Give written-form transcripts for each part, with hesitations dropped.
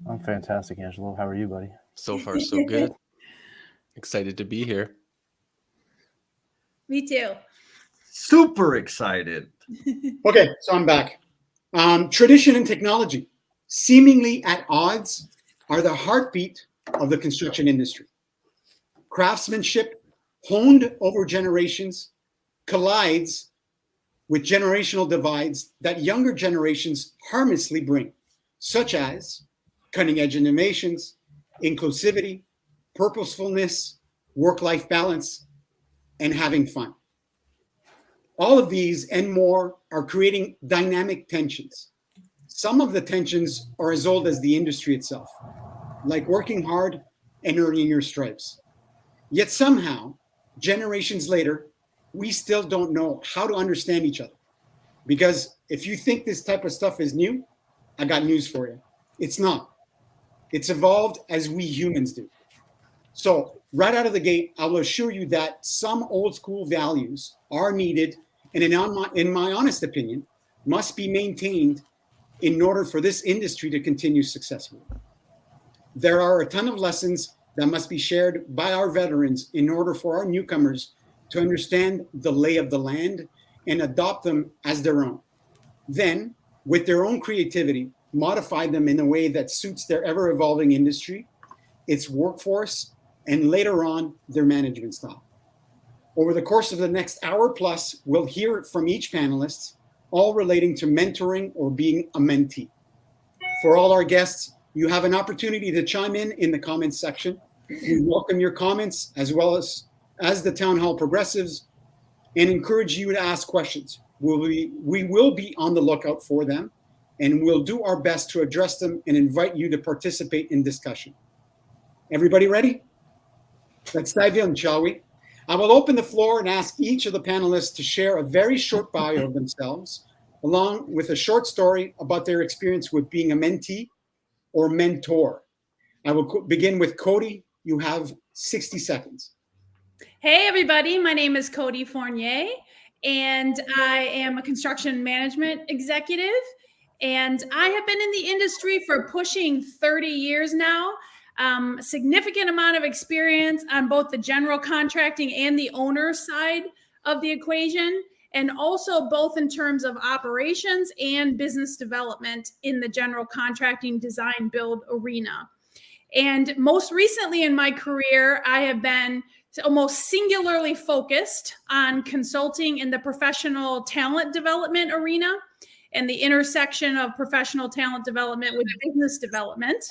I'm fantastic, Angelo. How are you, buddy? So far, so good. Excited to be here. Me too. Super excited. Okay, so I'm back. Tradition and technology, seemingly at odds, are the heartbeat of the construction industry. Craftsmanship, honed over generations, collides with generational divides that younger generations harmlessly bring, such as cutting edge innovations, inclusivity, purposefulness, work life balance, and having fun. All of these and more are creating dynamic tensions. Some of the tensions are as old as the industry itself, like working hard and earning your stripes. Yet somehow, generations later, we still don't know how to understand each other. Because if you think this type of stuff is new, I got news for you. It's not. It's evolved as we humans do. So, right out of the gate, I will assure you that some old school values are needed and, in my honest opinion, must be maintained in order for this industry to continue successfully. There are a ton of lessons that must be shared by our veterans in order for our newcomers to understand the lay of the land and adopt them as their own. Then, with their own creativity, modify them in a way that suits their ever evolving industry, its workforce, and later on, their management style. Over the course of the next hour plus, we'll hear from each panelist, all relating to mentoring or being a mentee. For all our guests, you have an opportunity to chime in the comments section. We welcome your comments as well as the town hall progressives and encourage you to ask questions. We will be on the lookout for them and we'll do our best to address them and invite you to participate in discussion. Everybody ready? Let's dive in, shall we? I will open the floor and ask each of the panelists to share a very short bio of themselves, along with a short story about their experience with being a mentee or mentor. I will begin with Cody. You have 60 seconds. Hey, everybody. My name is Cody Fournier, and I am a construction management executive. And I have been in the industry for pushing 30 years now. A significant amount of experience on both the general contracting and the owner side of the equation, and also both in terms of operations and business development in the general contracting design build arena. And most recently in my career, I have been almost singularly focused on consulting in the professional talent development arena and the intersection of professional talent development with business development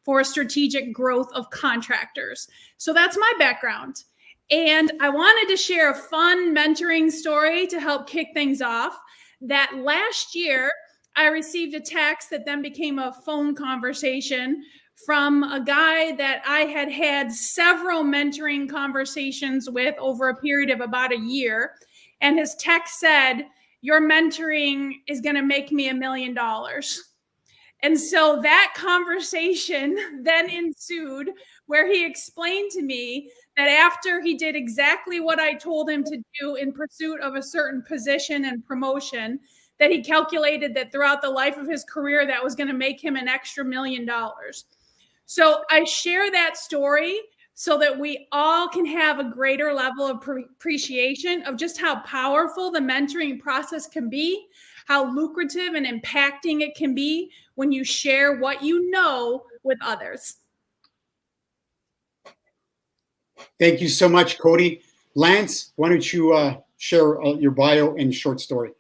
for strategic growth of contractors. So that's my background. And I wanted to share a fun mentoring story to help kick things off. That last year, I received a text that then became a phone conversation from a guy that I had had several mentoring conversations with over a period of about a year. And his text said, "Your mentoring is going to make me $1 million." And so that conversation then ensued, where he explained to me that after he did exactly what I told him to do in pursuit of a certain position and promotion, that he calculated that throughout the life of his career, that was going to make him an extra $1 million. So I share that story so that we all can have a greater level of appreciation of just how powerful the mentoring process can be, how lucrative and impacting it can be when you share what you know with others. Thank you so much, Cody. Lance, why don't you share your bio and short story?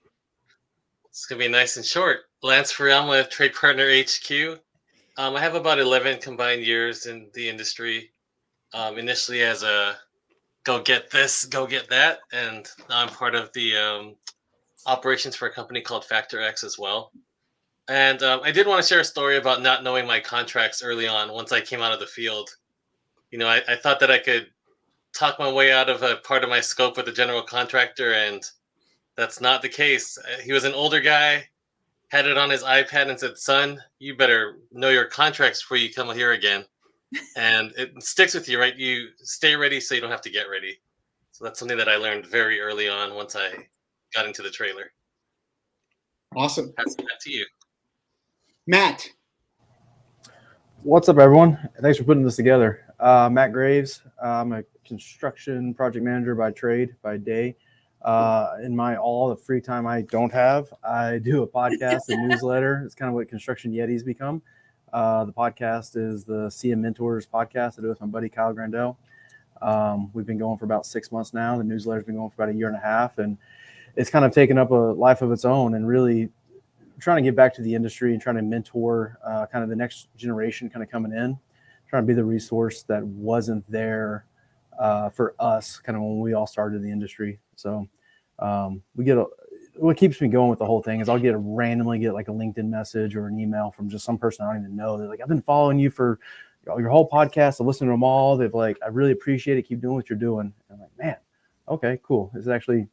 It's going to be nice and short. Lance Ferrell, I'm with Trade Partner HQ. I have about 11 combined years in the industry. Initially as a go get this, go get that. And now I'm part of the operations for a company called Factor X as well. And I did want to share a story about not knowing my contracts early on once I came out of the field. You know, I thought that I could talk my way out of a part of my scope with a general contractor, and that's not the case. He was an older guy, had it on his iPad and said, "Son, you better know your contracts before you come here again." And it sticks with you, right? You stay ready so you don't have to get ready. So that's something that I learned very early on once I got into the trailer. Awesome. Back to you. Matt. What's up, everyone? Thanks for putting this together. Matt Graves. I'm a construction project manager by trade, by day. In all the free time I don't have, I do a podcast and newsletter. It's kind of what Construction Yetis become. The podcast is the CM Mentors podcast. I do it with my buddy Kyle Grandel. We've been going for about 6 months now. The newsletter's been going for about a year and a half, and it's kind of taken up a life of its own, and really trying to get back to the industry and trying to mentor kind of the next generation kind of coming in, trying to be the resource that wasn't there for us kind of when we all started in the industry. So what keeps me going with the whole thing is I'll randomly get like a LinkedIn message or an email from just some person I don't even know. They're like, I've been following you for your whole podcast. I listen to them all. They've like, I really appreciate it. Keep doing what you're doing. And I'm like, man, okay, cool. It's actually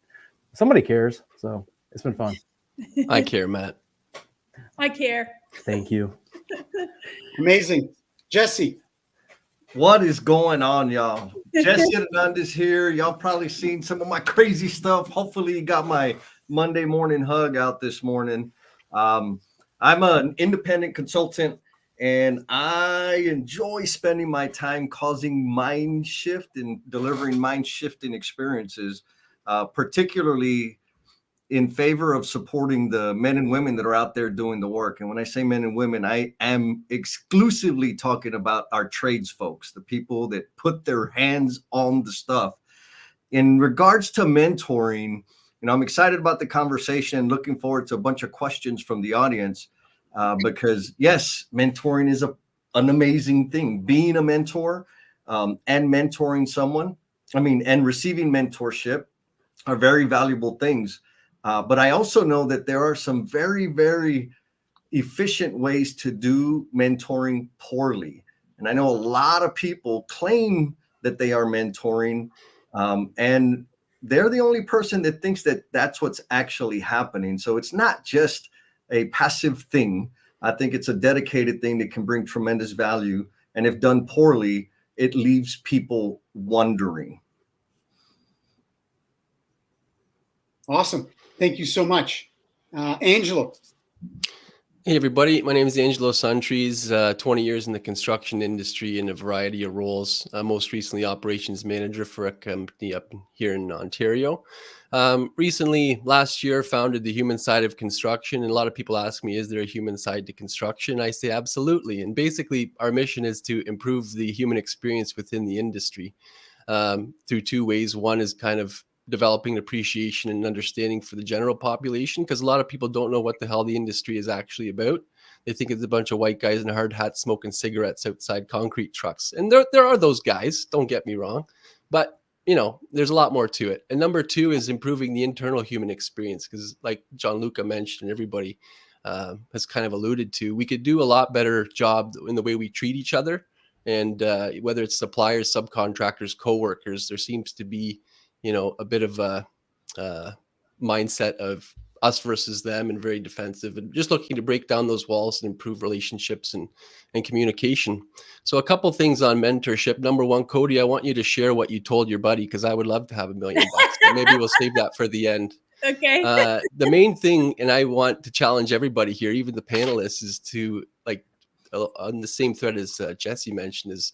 somebody cares. So it's been fun. I care, Matt. I care. Thank you. Amazing. Jesse. What is going on, y'all? Jesse Hernandez here. Y'all probably seen some of my crazy stuff. Hopefully you got my Monday morning hug out this morning. I'm an independent consultant, and I enjoy spending my time causing mind shift and delivering mind shifting experiences, particularly in favor of supporting the men and women that are out there doing the work. And when I say men and women, I am exclusively talking about our trades folks, the people that put their hands on the stuff. In regards to mentoring, I'm excited about the conversation, looking forward to a bunch of questions from the audience, because yes, mentoring is an amazing thing. Being a mentor and mentoring someone, and receiving mentorship are very valuable things. But I also know that there are some very, very efficient ways to do mentoring poorly. And I know a lot of people claim that they are mentoring, and they're the only person that thinks that that's what's actually happening. So it's not just a passive thing. I think it's a dedicated thing that can bring tremendous value. And if done poorly, it leaves people wondering. Awesome. Thank you so much. Angelo. Hey, everybody. My name is Angelo Suntrees, 20 years in the construction industry in a variety of roles. Most recently, operations manager for a company up here in Ontario. Recently, last year, founded the human side of construction. And a lot of people ask me, is there a human side to construction? I say absolutely. And basically, our mission is to improve the human experience within the industry through two ways. One is kind of developing appreciation and understanding for the general population, because a lot of people don't know what the hell the industry is actually about. They think it's a bunch of white guys in hard hats smoking cigarettes outside concrete trucks. And there are those guys, don't get me wrong, but there's a lot more to it. And number two is improving the internal human experience, because like Gianluca mentioned, and everybody has kind of alluded to, we could do a lot better job in the way we treat each other. And whether it's suppliers, subcontractors, coworkers, there seems to be a bit of a mindset of us versus them, and very defensive, and just looking to break down those walls and improve relationships and communication. So a couple things on mentorship. Number one, Cody, I want you to share what you told your buddy, because I would love to have $1 million. So maybe we'll save that for the end. Okay. The main thing, and I want to challenge everybody here, even the panelists, is to, like, on the same thread as Jesse mentioned, is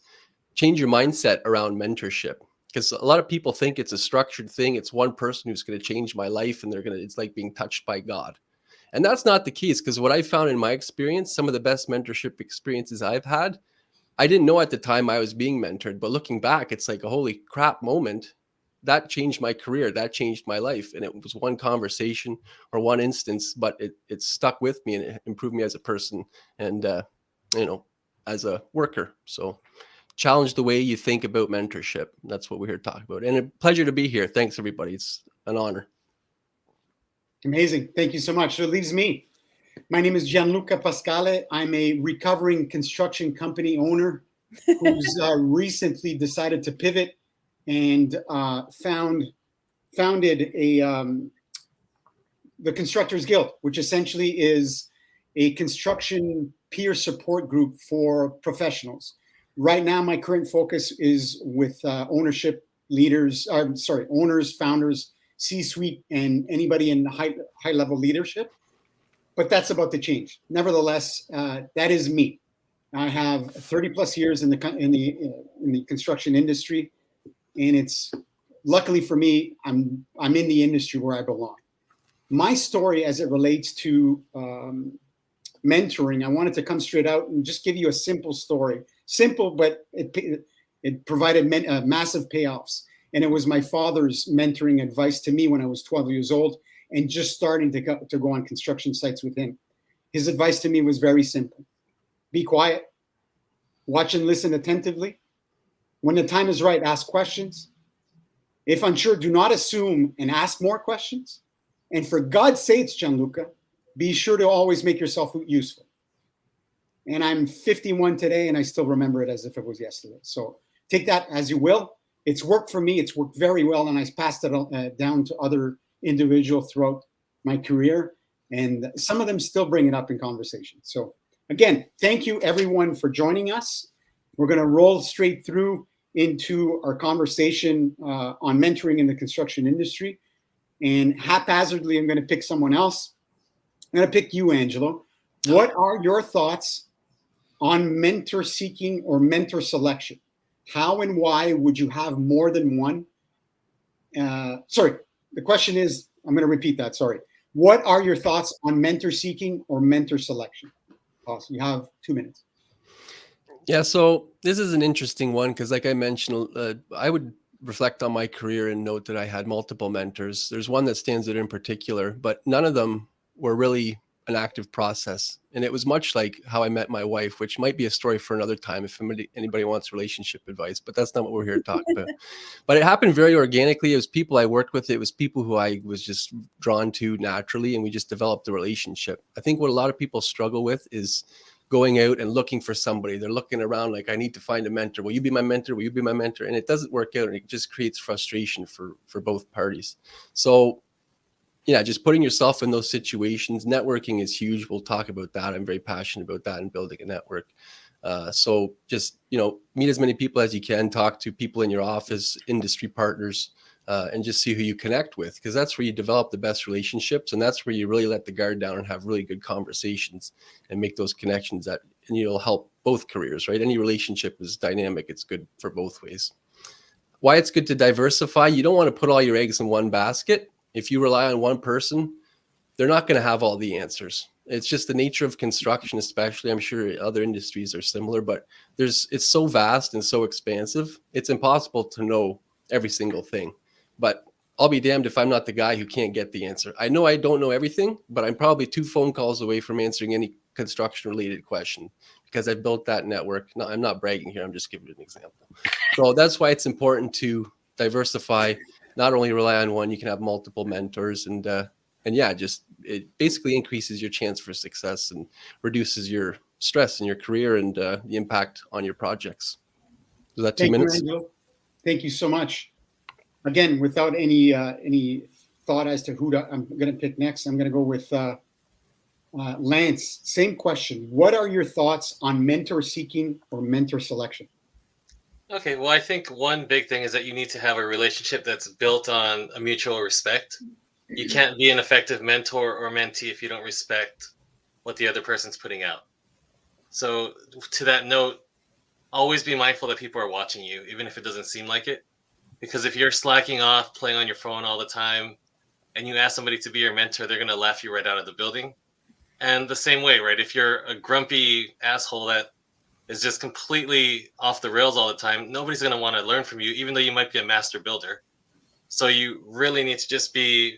change your mindset around mentorship. Because a lot of people think it's a structured thing. It's one person who's going to change my life, and it's like being touched by God. And that's not the case, because what I found in my experience, some of the best mentorship experiences I've had, I didn't know at the time I was being mentored, but looking back, it's like a holy crap moment. That changed my career. That changed my life. And it was one conversation or one instance, but it stuck with me, and it improved me as a person and, as a worker. So challenge the way you think about mentorship. That's what we're here to talk about. And a pleasure to be here. Thanks, everybody. It's an honor. Amazing. Thank you so much. So it leaves me. My name is Gianluca Pascale. I'm a recovering construction company owner who's recently decided to pivot and founded the Constructors Guild, which essentially is a construction peer support group for professionals. Right now, my current focus is with owners, founders, C-suite, and anybody in high-level leadership. But that's about to change. Nevertheless, that is me. I have 30 plus years in the construction industry, and it's luckily for me, I'm in the industry where I belong. My story as it relates to mentoring, I wanted to come straight out and just give you a simple story. Simple, but it provided massive payoffs. And it was my father's mentoring advice to me when I was 12 years old and just starting to go on construction sites with him. His advice to me was very simple. Be quiet, watch and listen attentively. When the time is right, ask questions. If unsure, do not assume and ask more questions. And for God's sakes, Gianluca, be sure to always make yourself useful. And I'm 51 today, and I still remember it as if it was yesterday. So take that as you will. It's worked for me. It's worked very well, and I passed it down to other individuals throughout my career. And some of them still bring it up in conversation. So again, thank you everyone for joining us. We're going to roll straight through into our conversation on mentoring in the construction industry. And haphazardly, I'm going to pick someone else. I'm going to pick you, Angelo. What are your thoughts on mentor seeking or mentor selection? How and why would you have more than one? Sorry, the question is, I'm going to repeat that, sorry. What are your thoughts on mentor seeking or mentor selection? Awesome. You have 2 minutes. Yeah, so this is an interesting one because like I mentioned, I would reflect on my career and note that I had multiple mentors. There's one that stands out in particular, but none of them were really an active process. And it was much like how I met my wife, which might be a story for another time if anybody wants relationship advice, but that's not what we're here to talk about. But it happened very organically. It was people I worked with. It was people who I was just drawn to naturally, and we just developed a relationship. I think what a lot of people struggle with is going out and looking for somebody. They're looking around like, I need to find a mentor. Will you be my mentor? Will you be my mentor? And it doesn't work out, and it just creates frustration for both parties. So yeah, just putting yourself in those situations. Networking is huge. We'll talk about that. I'm very passionate about that and building a network. So just, meet as many people as you can, talk to people in your office, industry partners, and just see who you connect with, because that's where you develop the best relationships. And that's where you really let the guard down and have really good conversations and make those connections and you'll help both careers, right? Any relationship is dynamic. It's good for both ways. Why it's good to diversify. You don't want to put all your eggs in one basket. If you rely on one person, they're not going to have all the answers. It's just the nature of construction, especially. I'm sure other industries are similar, but it's so vast and so expansive. It's impossible to know every single thing. But I'll be damned if I'm not the guy who can't get the answer. I know I don't know everything, but I'm probably 2 phone calls away from answering any construction-related question because I've built that network. No, I'm not bragging here. I'm just giving you an example. So that's why it's important to diversify. Not only rely on one, you can have multiple mentors, and yeah, just it basically increases your chance for success and reduces your stress in your career and the impact on your projects. Was that 2 minutes? You, thank you so much. Again, without any thought as to who I'm going to pick next, I'm going to go with Lance. Same question. What are your thoughts on mentor seeking or mentor selection? Okay, well, I think one big thing is that you need to have a relationship that's built on a mutual respect. You can't be an effective mentor or mentee if you don't respect what the other person's putting out. So to that note, always be mindful that people are watching you, even if it doesn't seem like it. Because if you're slacking off, playing on your phone all the time, and you ask somebody to be your mentor, they're going to laugh you right out of the building. And the same way, right? If you're a grumpy asshole that is just completely off the rails all the time, nobody's going to want to learn from you, even though you might be a master builder. So you really need to just be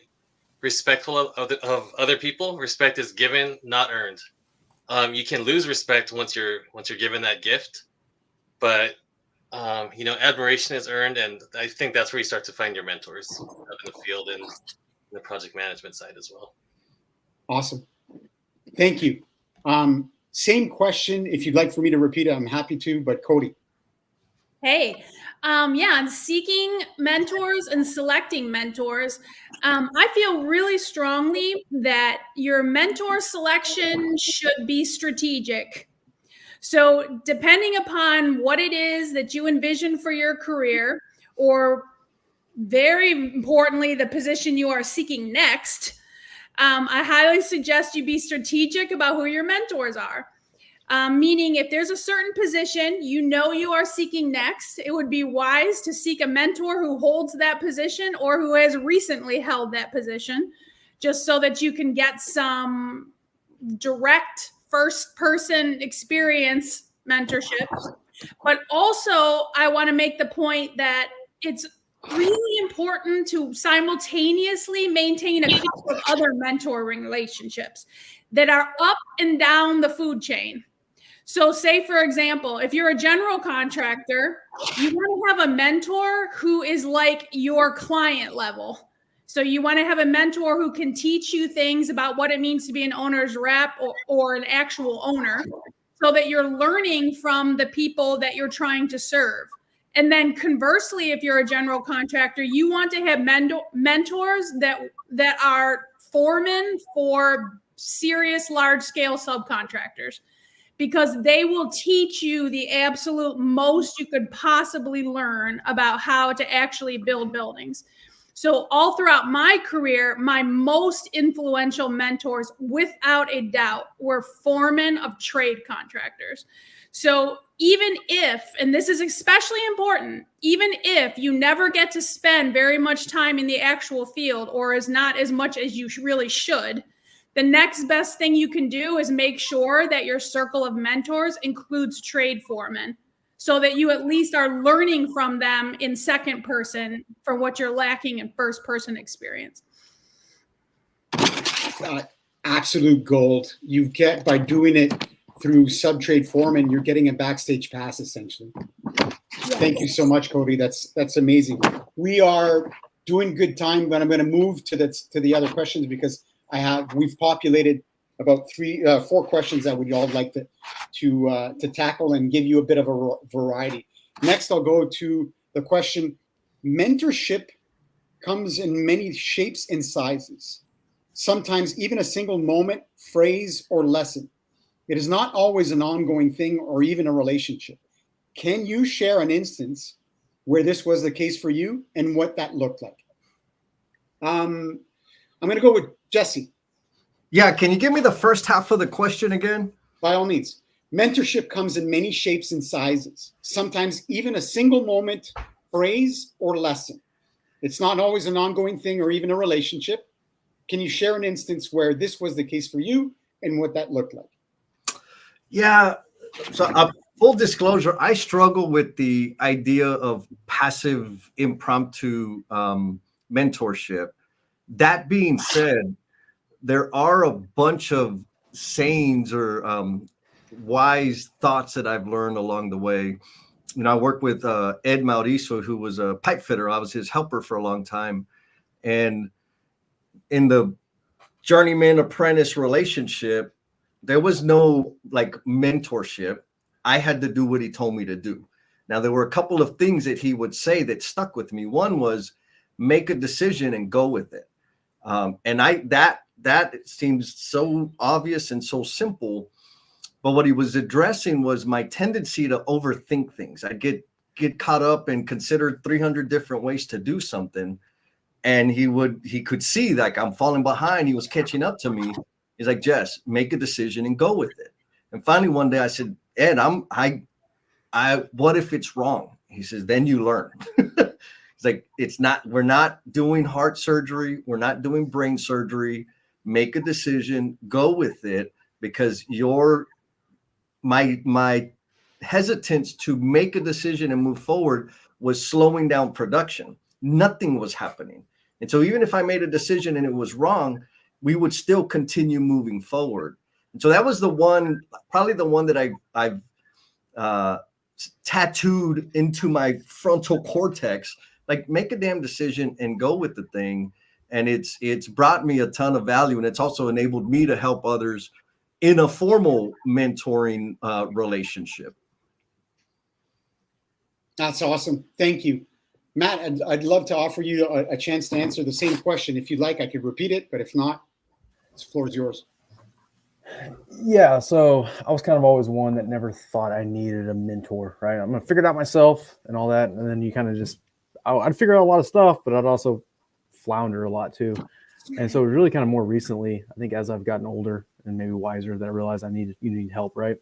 respectful of other people. Respect is given, not earned. You can lose respect once you're given that gift, but admiration is earned, and I think that's where you start to find your mentors out in the field and the project management side as well. Awesome. Thank you. Same question. If you'd like for me to repeat it, I'm happy to, but Cody. Hey, and seeking mentors and selecting mentors. I feel really strongly that your mentor selection should be strategic. So depending upon what it is that you envision for your career, or very importantly, the position you are seeking next, I highly suggest you be strategic about who your mentors are. Meaning if there's a certain position you are seeking next, it would be wise to seek a mentor who holds that position or who has recently held that position, just so that you can get some direct first person experience mentorship. But also, I want to make the point that it's really important to simultaneously maintain a couple of other mentoring relationships that are up and down the food chain. So say, for example, if you're a general contractor, you want to have a mentor who is like your client level. So you want to have a mentor who can teach you things about what it means to be an owner's rep or an actual owner, so that you're learning from the people that you're trying to serve. And then conversely, if you're a general contractor, you want to have mentors that are foremen for serious large-scale subcontractors, because they will teach you the absolute most you could possibly learn about how to actually build buildings. So all throughout my career, my most influential mentors, without a doubt, were foremen of trade contractors. So even if, and this is especially important, even if you never get to spend very much time in the actual field, or is not as much as you really should, the next best thing you can do is make sure that your circle of mentors includes trade foremen, so that you at least are learning from them in second person for what you're lacking in first person experience. Absolute gold. You get, by doing it through sub-trade foreman, you're getting a backstage pass essentially. Yes. Thank you so much, Cody. That's amazing. We are doing good time, but I'm going to move to the other questions, because we've populated about 4 questions that we'd all like to tackle and give you a bit of a variety. Next, I'll go to the question: mentorship comes in many shapes and sizes, sometimes even a single moment, phrase, or lesson. It is not always an ongoing thing or even a relationship. Can you share an instance where this was the case for you and what that looked like? I'm going to go with Jesse. Yeah, can you give me the first half of the question again? By all means. Mentorship comes in many shapes and sizes, sometimes even a single moment, phrase, or lesson. It's not always an ongoing thing or even a relationship. Can you share an instance where this was the case for you and what that looked like? Yeah, so full disclosure, I struggle with the idea of passive impromptu mentorship. That being said, there are a bunch of sayings or wise thoughts that I've learned along the way. You know, I worked with Ed Mauricio, who was a pipe fitter. I was his helper for a long time. And in the journeyman apprentice relationship, there was no like mentorship. I had to do what he told me to do. Now, there were a couple of things that he would say that stuck with me. One was make a decision and go with it. And that seems so obvious and so simple, but what he was addressing was my tendency to overthink things. I'd get caught up and consider 300 different ways to do something. And he could see like I'm falling behind. He was catching up to me. He's like, Jess, make a decision and go with it. And finally one day I said, Ed, what if it's wrong? He says, then you learn. It's like, we're not doing heart surgery. We're not doing brain surgery. Make a decision, go with it, because my hesitance to make a decision and move forward was slowing down production. Nothing was happening. And so even if I made a decision and it was wrong, we would still continue moving forward. And so that was probably the one that I've tattooed into my frontal cortex. Like, make a damn decision and go with the thing. And it's brought me a ton of value. And it's also enabled me to help others in a formal mentoring relationship. That's awesome. Thank you. Matt, I'd love to offer you a chance to answer the same question. If you'd like, I could repeat it, but if not, the floor is yours. Yeah, so I was kind of always one that never thought I needed a mentor, right? I'm going to figure it out myself and all that. And then you kind of I'd figure out a lot of stuff, but I'd also flounder a lot too. And so it was really kind of more recently, I think as I've gotten older and maybe wiser, that I realized you need help, right?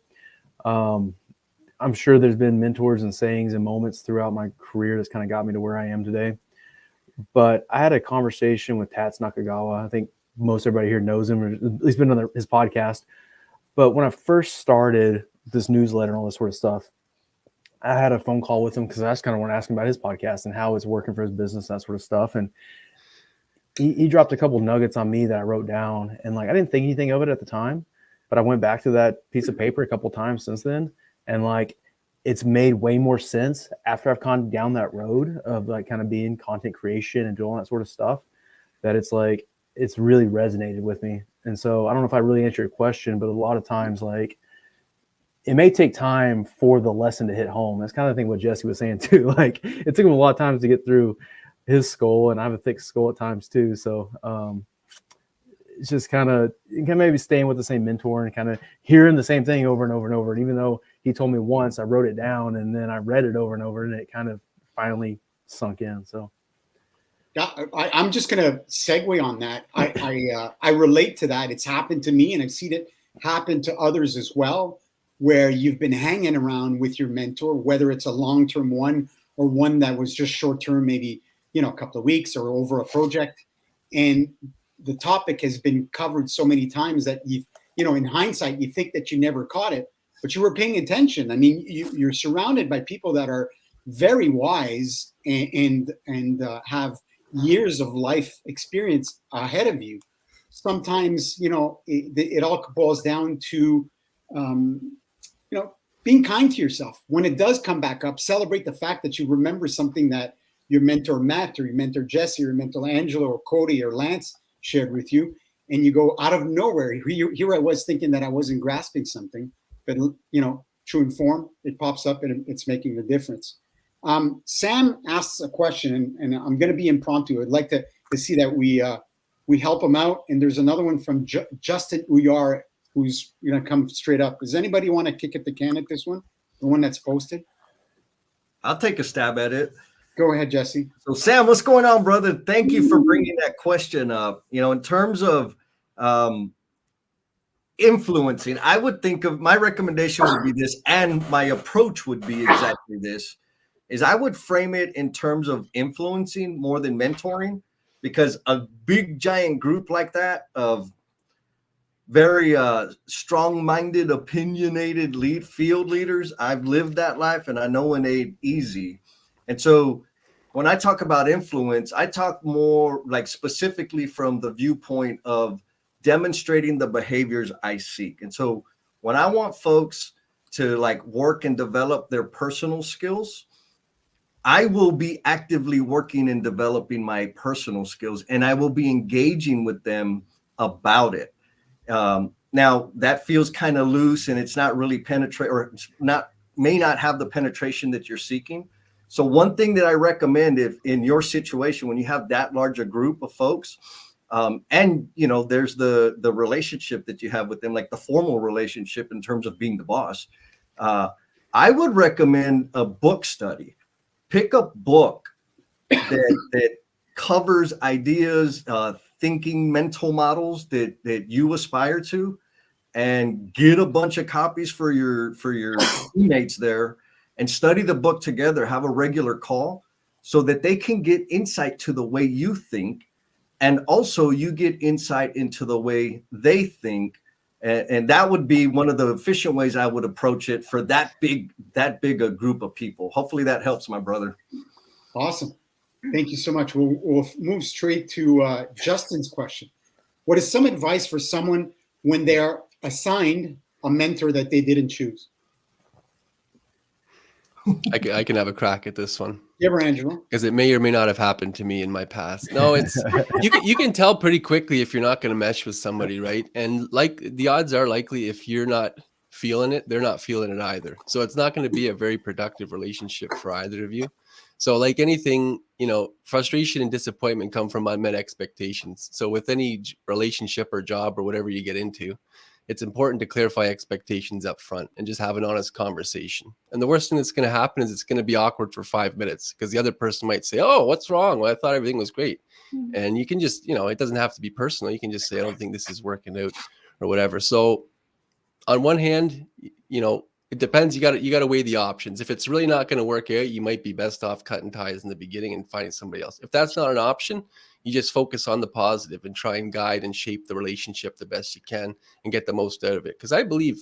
I'm sure there's been mentors and sayings and moments throughout my career that's kind of got me to where I am today. But I had a conversation with Tats Nakagawa. I think most everybody here knows him, or at least been on his podcast. But when I first started this newsletter and all this sort of stuff, I had a phone call with him because I just kind of want to ask him about his podcast and how it's working for his business, that sort of stuff. And he dropped a couple nuggets on me that I wrote down. And like, I didn't think anything of it at the time, but I went back to that piece of paper a couple times since then. And like, it's made way more sense after I've gone down that road of like kind of being content creation and doing all that sort of stuff, that it's like, it's really resonated with me. And so I don't know if I really answered your question, but a lot of times, like, it may take time for the lesson to hit home. That's kind of the thing what Jesse was saying too. Like, it took him a lot of times to get through his skull, and I have a thick skull at times too. So it's just kind of maybe staying with the same mentor and kind of hearing the same thing over and over and over. And even though he told me once, I wrote it down and then I read it over and over, and it kind of finally sunk in. So I'm just going to segue on that. I relate to that. It's happened to me, and I've seen it happen to others as well, where you've been hanging around with your mentor, whether it's a long-term one or one that was just short-term, maybe, a couple of weeks or over a project. And the topic has been covered so many times that in hindsight, you think that you never caught it, but you were paying attention. I mean, you're surrounded by people that are very wise and have years of life experience ahead of you. Sometimes, it all boils down to, being kind to yourself. When it does come back up, celebrate the fact that you remember something that your mentor Matt or your mentor Jesse or your mentor Angelo or Cody or Lance shared with you, and you go out of nowhere. Here I was thinking that I wasn't grasping something, but true inform, it pops up and it's making the difference. Sam asks a question, and I'm going to be impromptu. I'd like to see that we help him out. And there's another one from Justin Uyar, who's going to come straight up. Does anybody want to kick at the can at this one? The one that's posted? I'll take a stab at it. Go ahead, Jesse. So Sam, what's going on, brother? Thank you for bringing that question up. In terms of influencing, I would think of my recommendation would be this, and my approach would be exactly this, is I would frame it in terms of influencing more than mentoring, because a big giant group like that of very strong-minded, opinionated field leaders, I've lived that life and I know it ain't easy. And so when I talk about influence, I talk more like specifically from the viewpoint of demonstrating the behaviors I seek. And so when I want folks to like work and develop their personal skills, I will be actively working and developing my personal skills, and I will be engaging with them about it. Now that feels kind of loose, and it's not really penetrate, or may not have the penetration that you're seeking. So one thing that I recommend, if in your situation, when you have that large a group of folks, and there's the relationship that you have with them, like the formal relationship in terms of being the boss, I would recommend a book study. Pick a book that covers ideas, thinking, mental models that you aspire to, and get a bunch of copies for your teammates there, and study the book together. Have a regular call so that they can get insight to the way you think, and also you get insight into the way they think. And that would be one of the efficient ways I would approach it for that big a group of people. Hopefully that helps, my brother. Awesome. Thank you so much. We'll move straight to Justin's question. What is some advice for someone when they are assigned a mentor that they didn't choose? I can have a crack at this one. Yeah, Angelo. Because it may or may not have happened to me in my past. No, it's you can tell pretty quickly if you're not going to mesh with somebody, right? And like the odds are likely if you're not feeling it, they're not feeling it either. So it's not going to be a very productive relationship for either of you. So like anything, frustration and disappointment come from unmet expectations. So with any relationship or job or whatever you get into, it's important to clarify expectations up front and just have an honest conversation. And the worst thing that's going to happen is it's going to be awkward for 5 minutes because the other person might say, "Oh, what's wrong? Well, I thought everything was great." Mm-hmm. And you can just, it doesn't have to be personal. You can just say, "I don't think this is working out," or whatever. So on one hand, It depends. You got to weigh the options. If it's really not going to work out, you might be best off cutting ties in the beginning and finding somebody else. If that's not an option, you just focus on the positive and try and guide and shape the relationship the best you can and get the most out of it. Because I believe,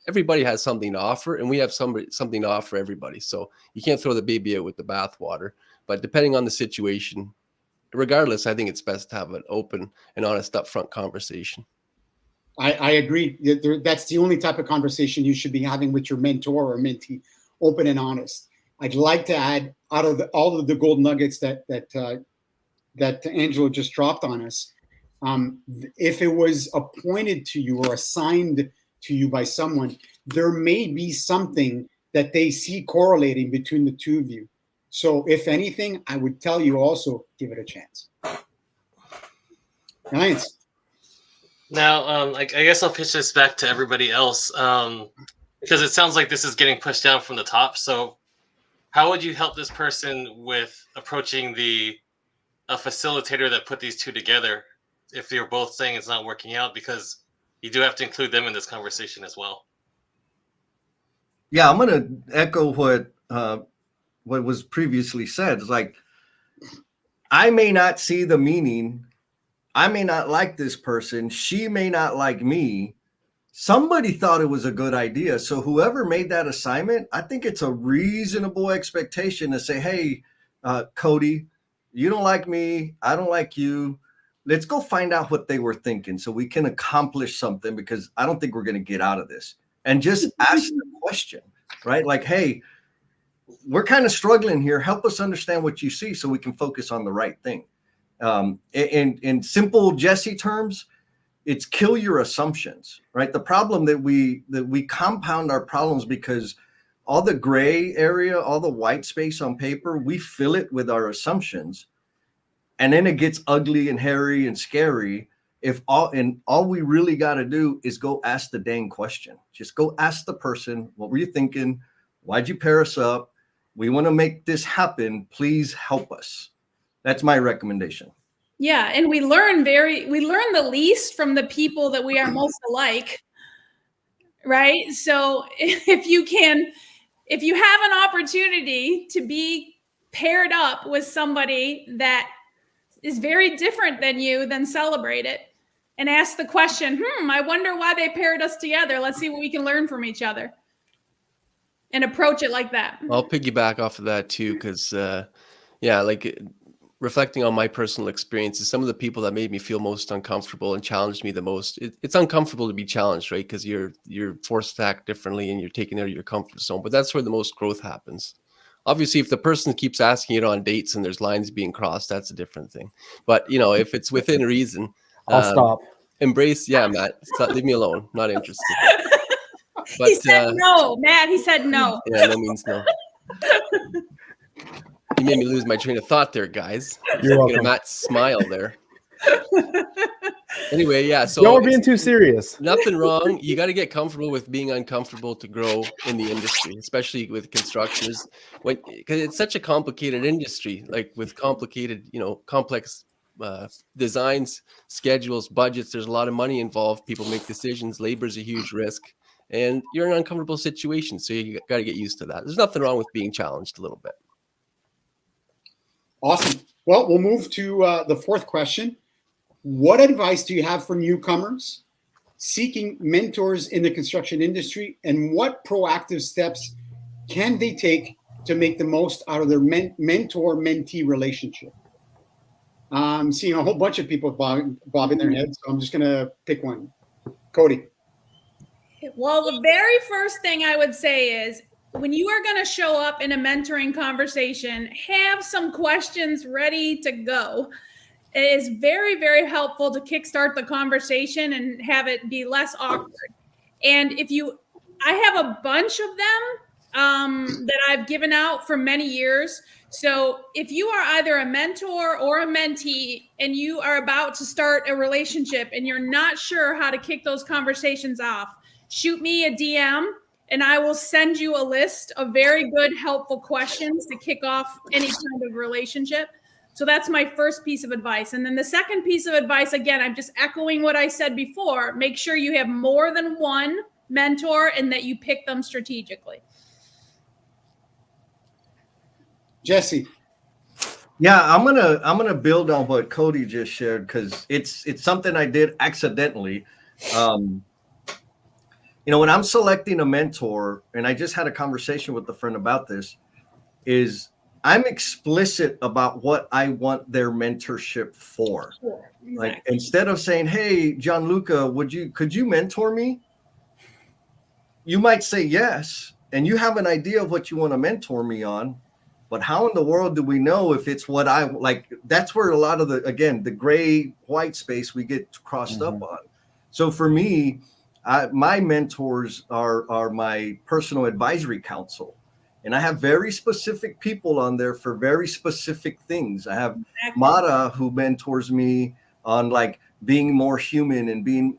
everybody has something to offer, and we have something to offer everybody. So you can't throw the baby out with the bathwater. But depending on the situation, regardless, I think it's best to have an open and honest upfront conversation. I agree. That's the only type of conversation you should be having with your mentor or mentee, open and honest. I'd like to add, out of all of the gold nuggets that Angelo just dropped on us, if it was appointed to you or assigned to you by someone, there may be something that they see correlating between the two of you. So if anything, I would tell you also, give it a chance. Nice. Now, I guess I'll pitch this back to everybody else, because it sounds like this is getting pushed down from the top. So how would you help this person with approaching a facilitator that put these two together if you're both saying it's not working out? Because you do have to include them in this conversation as well. Yeah, I'm going to echo what was previously said. It's like, I may not see the meaning. I may not like this person. She may not like me. Somebody thought it was a good idea. So whoever made that assignment, I think it's a reasonable expectation to say, hey, Cody, you don't like me. I don't like you. Let's go find out what they were thinking so we can accomplish something, because I don't think we're going to get out of this. And just ask the question, right? Like, hey, we're kind of struggling here. Help us understand what you see so we can focus on the right thing. In simple Jesse terms, it's kill your assumptions, right? The problem that we compound our problems because all the gray area, all the white space on paper, we fill it with our assumptions. And then it gets ugly and hairy and scary. All we really got to do is go ask the dang question. Just go ask the person, what were you thinking? Why'd you pair us up? We want to make this happen. Please help us. That's my recommendation. Yeah, and we learn the least from the people that we are most alike, right? So if you have an opportunity to be paired up with somebody that is very different than you, then celebrate it and ask the question, I wonder why they paired us together. Let's see what we can learn from each other. And approach it like that. I'll piggyback off of that too, because reflecting on my personal experiences, some of the people that made me feel most uncomfortable and challenged me the most, it's uncomfortable to be challenged, right? Because you're forced to act differently and you're taken out of your comfort zone. But that's where the most growth happens. Obviously, if the person keeps asking it on dates and there's lines being crossed, that's a different thing. But if it's within reason, I'll stop. Embrace, Matt. Leave me alone. Not interested. But, he said no, Matt. He said no. Yeah, no means no. You made me lose my train of thought there, guys. You're welcome. Matt's smile there. Anyway, yeah. So y'all are being too serious. Nothing wrong. You got to get comfortable with being uncomfortable to grow in the industry, especially with construction, because it's such a complicated industry, like with complicated, complex designs, schedules, budgets. There's a lot of money involved. People make decisions. Labor is a huge risk. And you're in an uncomfortable situation, so you got to get used to that. There's nothing wrong with being challenged a little bit. Awesome. Well, we'll move to the fourth question. What advice do you have for newcomers seeking mentors in the construction industry, and what proactive steps can they take to make the most out of their mentor-mentee relationship? I'm seeing a whole bunch of people bobbing their heads, so I'm just going to pick one. Cody. Well, the very first thing I would say is, when you are going to show up in a mentoring conversation, have some questions ready to go. It is very, very helpful to kickstart the conversation and have it be less awkward. And I have a bunch of them that I've given out for many years. So if you are either a mentor or a mentee and you are about to start a relationship and you're not sure how to kick those conversations off, shoot me a DM and I will send you a list of very good, helpful questions to kick off any kind of relationship. So that's my first piece of advice. And then the second piece of advice, again, I'm just echoing what I said before. Make sure you have more than one mentor and that you pick them strategically. Jesse. Yeah, I'm gonna build on what Cody just shared because it's something I did accidentally. When I'm selecting a mentor, and I just had a conversation with a friend about this, is I'm explicit about what I want their mentorship for. Sure, exactly. Like instead of saying, "Hey, Gianluca, could you mentor me?" You might say yes, and you have an idea of what you want to mentor me on. But how in the world do we know if it's what I like? That's where a lot of the gray white space we get crossed up on. So for me, my mentors are my personal advisory council, and I have very specific people on there for very specific things. I have Mara, who mentors me on like being more human and being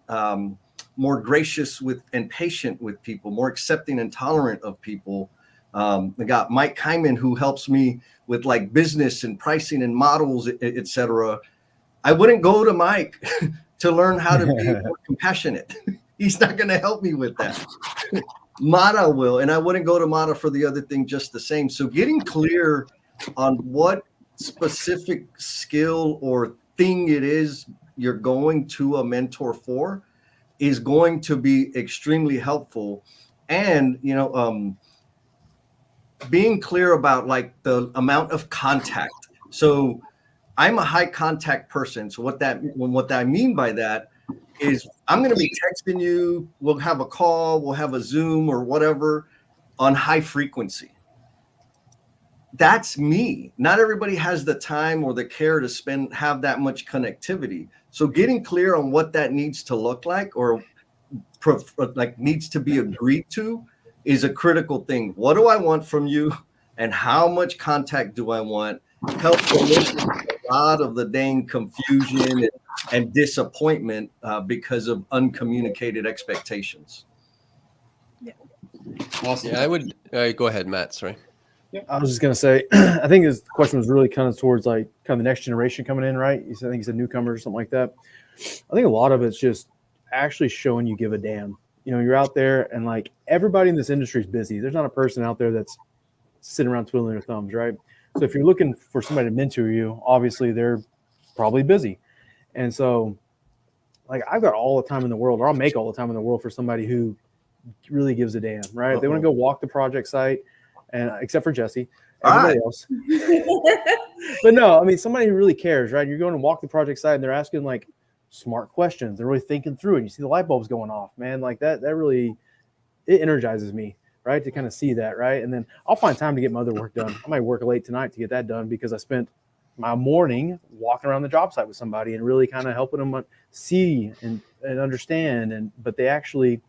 more gracious with and patient with people, more accepting and tolerant of people. I got Mike Kyman, who helps me with like business and pricing and models, etc. I wouldn't go to Mike to learn how to be more compassionate. He's not going to help me with that. Mata will, and I wouldn't go to Mata for the other thing just the same. So getting clear on what specific skill or thing it is you're going to a mentor for is going to be extremely helpful. And, being clear about like the amount of contact. So I'm a high contact person. So what I mean by that is I'm going to be texting you. We'll have a call, we'll have a Zoom or whatever on high frequency. That's me. Not everybody has the time or the care to have that much connectivity. So getting clear on what that needs to look like or like needs to be agreed to is a critical thing. What do I want from you, and how much contact do I want? Helps eliminate a lot of the dang confusion and disappointment because of uncommunicated expectations. Yeah. Awesome. Yeah, I would go ahead, Matt. Sorry. I was just gonna say, I think this question was really kind of towards like kind of the next generation coming in, right? I think you said newcomers or something like that. I think a lot of it's just actually showing you give a damn. You're out there and like everybody in this industry is busy. There's not a person out there that's sitting around twiddling their thumbs, right? So if you're looking for somebody to mentor you, obviously they're probably busy. And so like I've got all the time in the world, or I'll make all the time in the world for somebody who really gives a damn, right? They want to go walk the project site, and except for Jesse, everybody else. But no, I mean somebody who really cares, right? You're going to walk the project site and they're asking like smart questions. They're really thinking through it. You see the light bulbs going off, man. Like that really, it energizes me, right? To kind of see that, right? And then I'll find time to get my other work done. I might work late tonight to get that done because I spent my morning walking around the job site with somebody and really kind of helping them see and understand. But they actually,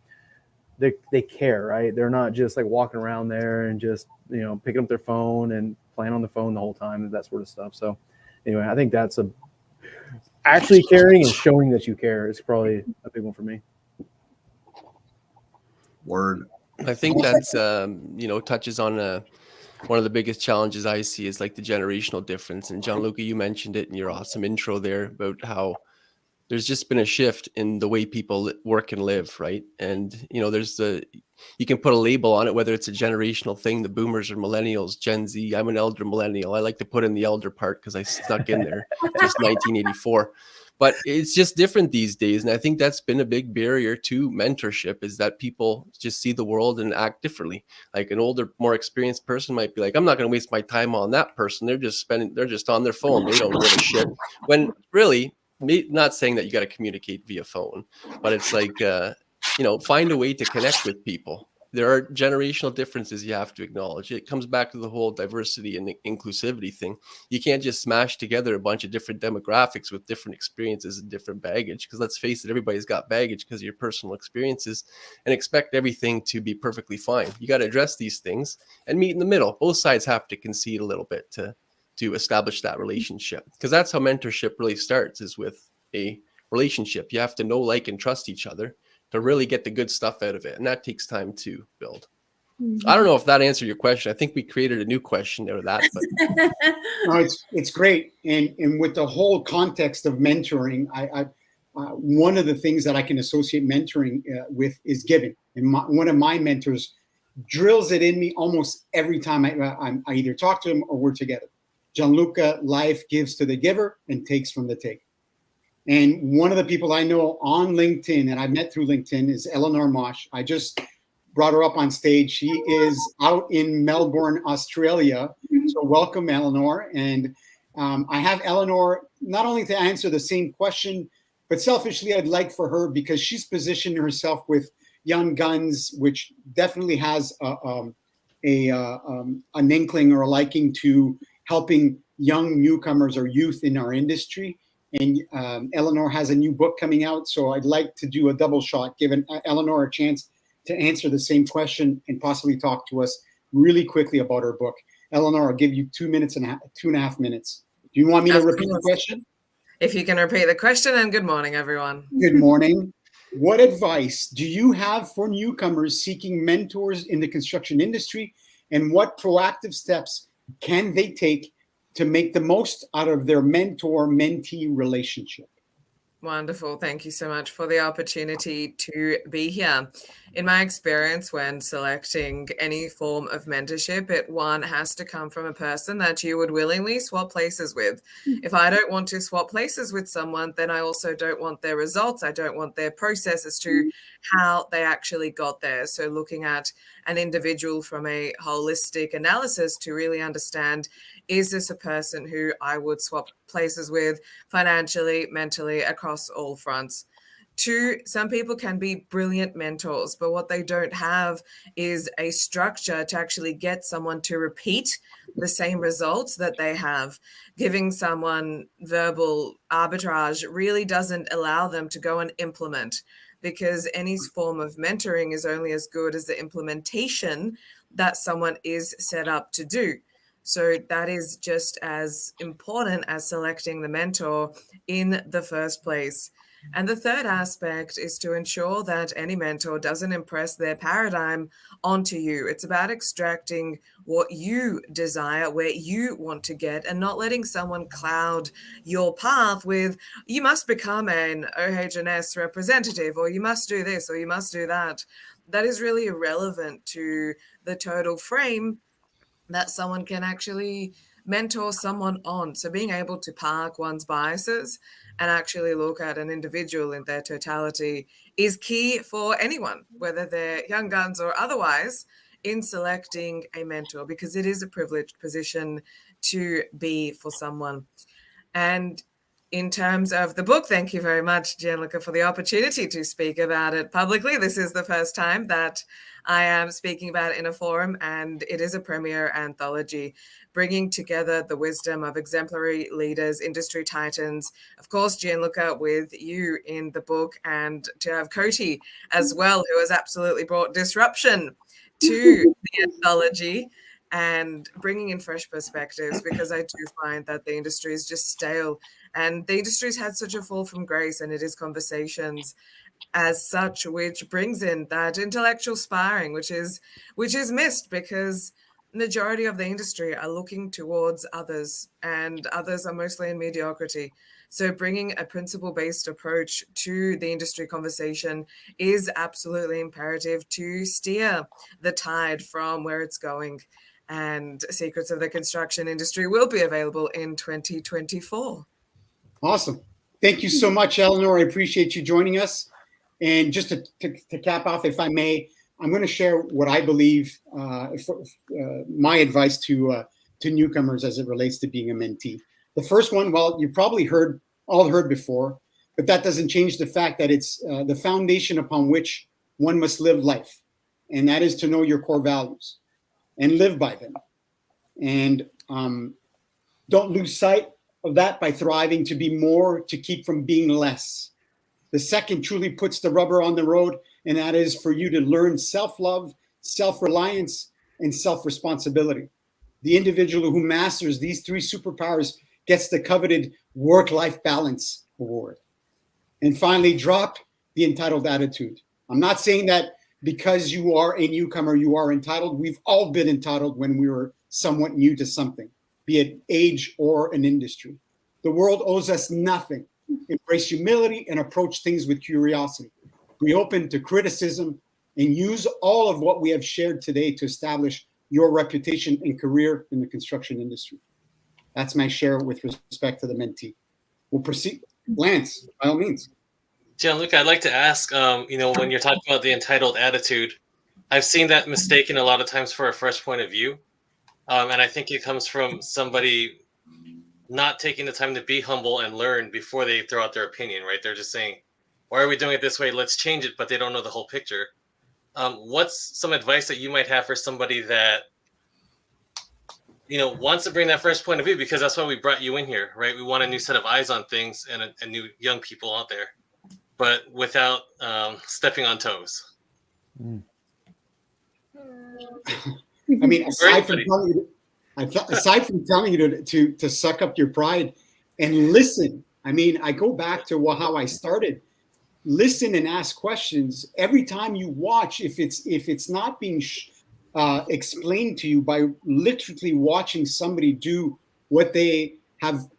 they care, right? They're not just like walking around there and just, picking up their phone and playing on the phone the whole time and that sort of stuff. So anyway, I think that's actually caring and showing that you care is probably a big one for me. Word. I think that's touches on one of the biggest challenges I see is like the generational difference. And Gianluca, you mentioned it in your awesome intro there about how there's just been a shift in the way people work and live, right? And you can put a label on it, whether it's a generational thing, the boomers or millennials, Gen Z. I'm an elder millennial. I like to put in the elder part because I stuck in there just 1984. But it's just different these days. And I think that's been a big barrier to mentorship, is that people just see the world and act differently. Like an older, more experienced person might be like, I'm not going to waste my time on that person. They're just on their phone. They don't give a shit. When really, not saying that you got to communicate via phone, but it's like, find a way to connect with people. There are generational differences you have to acknowledge. It comes back to the whole diversity and inclusivity thing. You can't just smash together a bunch of different demographics with different experiences and different baggage, because let's face it, everybody's got baggage because of your personal experiences, and expect everything to be perfectly fine. You got to address these things and meet in the middle. Both sides have to concede a little bit to establish that relationship, because that's how mentorship really starts, is with a relationship. You have to know, like, and trust each other to really get the good stuff out of it. And that takes time to build. Mm-hmm. I don't know if that answered your question. I think we created a new question out of that. But no, it's great. And with the whole context of mentoring, one of the things that I can associate mentoring with is giving. And one of my mentors drills it in me almost every time I either talk to him or we're together. Gianluca, life gives to the giver and takes from the taker. And one of the people I know on LinkedIn and I met through LinkedIn is Eleanor Mosh. I just brought her up on stage. She is out in Melbourne, Australia. So welcome, Eleanor. And I have Eleanor not only to answer the same question, but selfishly, I'd like for her, because she's positioned herself with Young Guns, which definitely has an inkling or a liking to helping young newcomers or youth in our industry. And Eleanor has a new book coming out. So I'd like to do a double shot, giving Eleanor a chance to answer the same question and possibly talk to us really quickly about her book. Eleanor, I'll give you 2.5 minutes. Do you want me to repeat the question? If you can repeat the question, and good morning, everyone. Good morning. What advice do you have for newcomers seeking mentors in the construction industry, and what proactive steps can they take to make the most out of their mentor-mentee relationship? Wonderful. Thank you so much for the opportunity to be here. In my experience, when selecting any form of mentorship, one has to come from a person that you would willingly swap places with. If I don't want to swap places with someone, then I also don't want their results. I don't want their process as to how they actually got there. So looking at an individual from a holistic analysis to really understand, is this a person who I would swap places with financially, mentally, across all fronts? Two, some people can be brilliant mentors, but what they don't have is a structure to actually get someone to repeat the same results that they have. Giving someone verbal arbitrage really doesn't allow them to go and implement, because any form of mentoring is only as good as the implementation that someone is set up to do. So that is just as important as selecting the mentor in the first place. And the third aspect is to ensure that any mentor doesn't impress their paradigm onto you. It's about extracting what you desire, where you want to get, and not letting someone cloud your path with, you must become an OH&S representative, or you must do this, or you must do that. That is really irrelevant to the total frame that someone can actually mentor someone on. So being able to park one's biases and actually look at an individual in their totality is key for anyone, whether they're young guns or otherwise, in selecting a mentor, because it is a privileged position to be for someone. And in terms of the book, thank you very much, Gianluca, for the opportunity to speak about it publicly. This is the first time that I am speaking about it in a forum, and it is a premier anthology, bringing together the wisdom of exemplary leaders, industry titans, of course, Gianluca, with you in the book, and to have Coty as well, who has absolutely brought disruption to the anthology and bringing in fresh perspectives, because I do find that the industry is just stale, and the industry's had such a fall from grace, and it is conversations as such which brings in that intellectual sparring, which is missed, because majority of the industry are looking towards others, and others are mostly in mediocrity. So bringing a principle-based approach to the industry conversation is absolutely imperative to steer the tide from where it's going. And Secrets of the Construction Industry will be available in 2024. Awesome. Thank you so much, Eleanor. I appreciate you joining us. And just to cap off, if I may, I'm going to share what I believe my advice to newcomers as it relates to being a mentee. The first one, well, you probably all heard before, but that doesn't change the fact that it's the foundation upon which one must live life. And that is to know your core values and live by them. And don't lose sight of that by thriving to be more, to keep from being less. The second truly puts the rubber on the road, and that is for you to learn self-love, self-reliance, and self-responsibility. The individual who masters these three superpowers gets the coveted work-life balance award. And finally, drop the entitled attitude. I'm not saying that because you are a newcomer, you are entitled. We've all been entitled when we were somewhat new to something, be it age or an industry. The world owes us nothing. embrace humility, and approach things with curiosity. Be open to criticism and use all of what we have shared today to establish your reputation and career in the construction industry. That's my share with respect to the mentee. We'll proceed. Lance, by all means. Gianluca, I'd like to ask, when you're talking about the entitled attitude, I've seen that mistaken a lot of times for a fresh point of view. And I think it comes from somebody not taking the time to be humble and learn before they throw out their opinion, right? They're just saying, why are we doing it this way? Let's change it, but they don't know the whole picture. What's some advice that you might have for somebody that, wants to bring that fresh point of view? Because that's why we brought you in here, right? We want a new set of eyes on things and a new young people out there, but without stepping on toes. I mean, aside from telling you to suck up your pride and listen, I mean, I go back to how I started. Listen and ask questions every time you watch. If it's not being explained to you by literally watching somebody do what they have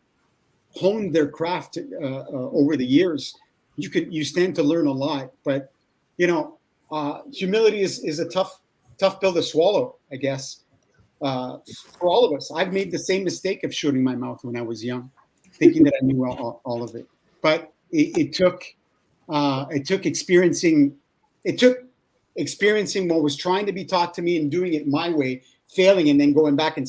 honed their craft over the years, you stand to learn a lot. But humility is a tough pill to swallow, I guess, for all of us. I've made the same mistake of shooting my mouth when I was young, thinking that I knew all of it. But it took experiencing what was trying to be taught to me and doing it my way, failing, and then going back and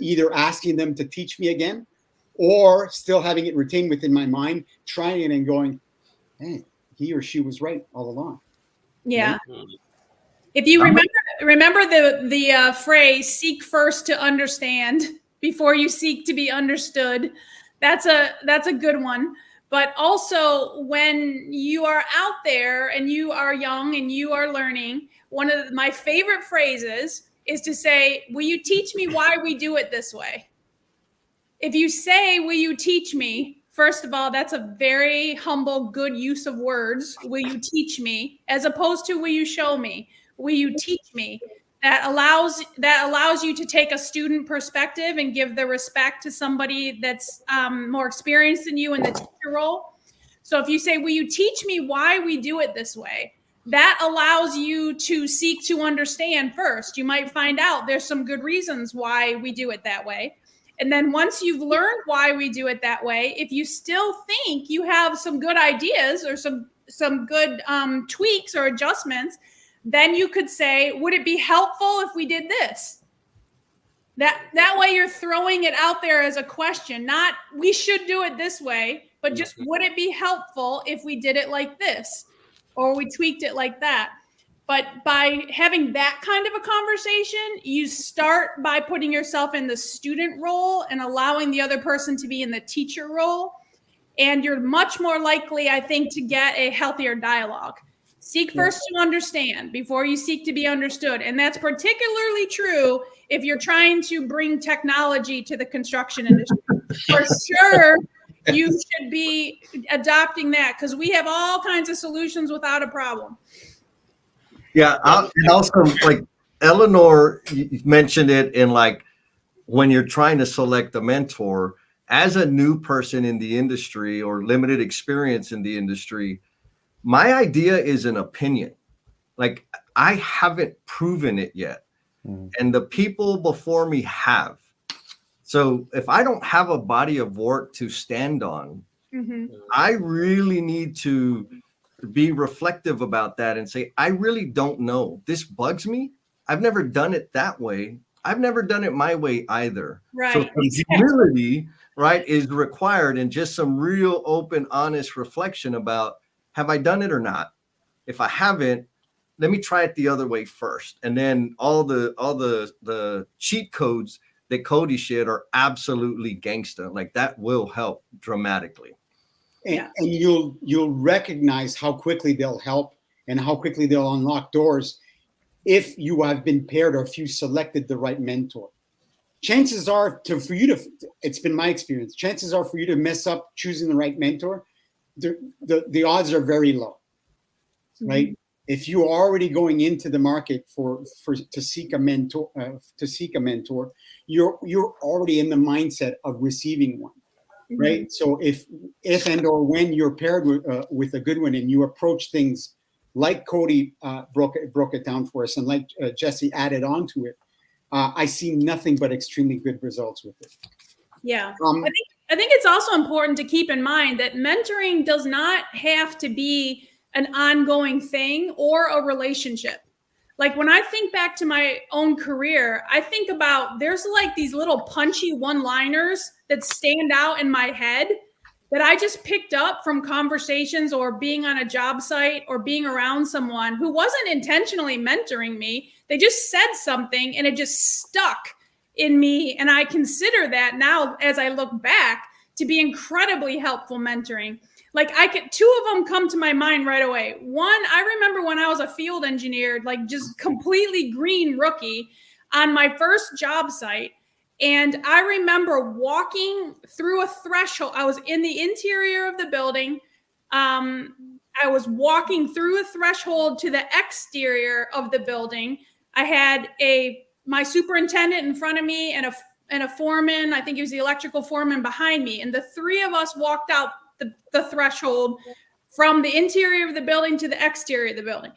either asking them to teach me again, or still having it retained within my mind, trying it and going, hey, he or she was right all along. Yeah. If you remember the phrase "seek first to understand before you seek to be understood," that's a good one. But also, when you are out there and you are young and you are learning, one of my favorite phrases is to say, "Will you teach me why we do it this way?" If you say, "Will you teach me?" First of all, that's a very humble, good use of words. Will you teach me? As opposed to, will you show me? Will you teach me? That allows you to take a student perspective and give the respect to somebody that's more experienced than you in the teacher role. So if you say, will you teach me why we do it this way? That allows you to seek to understand first. You might find out there's some good reasons why we do it that way. And then once you've learned why we do it that way, if you still think you have some good ideas or some good tweaks or adjustments, then you could say, would it be helpful if we did this? That way you're throwing it out there as a question, not we should do it this way, but just would it be helpful if we did it like this or we tweaked it like that? But by having that kind of a conversation, you start by putting yourself in the student role and allowing the other person to be in the teacher role. And you're much more likely, I think, to get a healthier dialogue. Seek first to understand before you seek to be understood. And that's particularly true if you're trying to bring technology to the construction industry. For sure, you should be adopting that because we have all kinds of solutions without a problem. Yeah, and also, like Eleanor mentioned it in when you're trying to select a mentor, as a new person in the industry or limited experience in the industry, my idea is an opinion. Like, I haven't proven it yet. And the people before me have. So if I don't have a body of work to stand on, I really need to be reflective about that and say, I really don't know. This bugs me. I've never done it that way. I've never done it my way either. Right. So humility, right, is required, and just some real open, honest reflection about, have I done it or not? If I haven't, let me try it the other way first. And then all the cheat codes that Cody shared are absolutely gangsta. Like, that will help dramatically. And you'll recognize how quickly they'll help and how quickly they'll unlock doors if you have been paired or if you selected the right mentor. Chances are it's been my experience, chances are for you to mess up choosing the right mentor, the odds are very low, right? If you're already going into the market to seek a mentor, you're already in the mindset of receiving one. right? So if and or when you're paired with a good one and you approach things like Cody broke it down for us, and like Jesse added on to it, I see nothing but extremely good results with it. Yeah. I think it's also important to keep in mind that mentoring does not have to be an ongoing thing or a relationship. Like when I think back to my own career, I think about there's like these little punchy one-liners that stand out in my head that I just picked up from conversations or being on a job site or being around someone who wasn't intentionally mentoring me. They just said something and it just stuck in me. And I consider that now, as I look back, to be incredibly helpful mentoring. Like two of them come to my mind right away. One, I remember when I was a field engineer, like just completely green rookie on my first job site. And I remember walking through a threshold. I was in the interior of the building. I was walking through a threshold to the exterior of the building. I had my superintendent in front of me and a foreman. I think he was the electrical foreman behind me. And the three of us walked out the threshold from the interior of the building to the exterior of the building.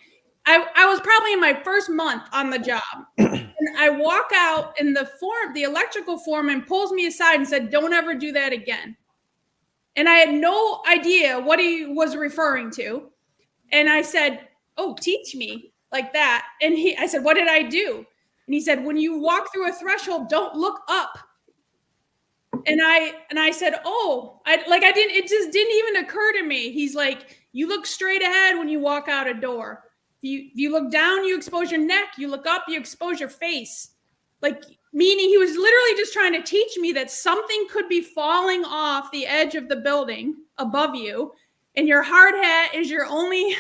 I was probably in my first month on the job. And I walk out and the electrical foreman pulls me aside and said, "Don't ever do that again." And I had no idea what he was referring to. And I said, "Oh, teach me," like that. And I said, "What did I do?" And he said, "When you walk through a threshold, don't look up." And I said, "Oh, it just didn't even occur to me." He's like, "You look straight ahead when you walk out a door. If you look down, you expose your neck. You look up, you expose your face." Like, meaning he was literally just trying to teach me that something could be falling off the edge of the building above you. And your hard hat is your only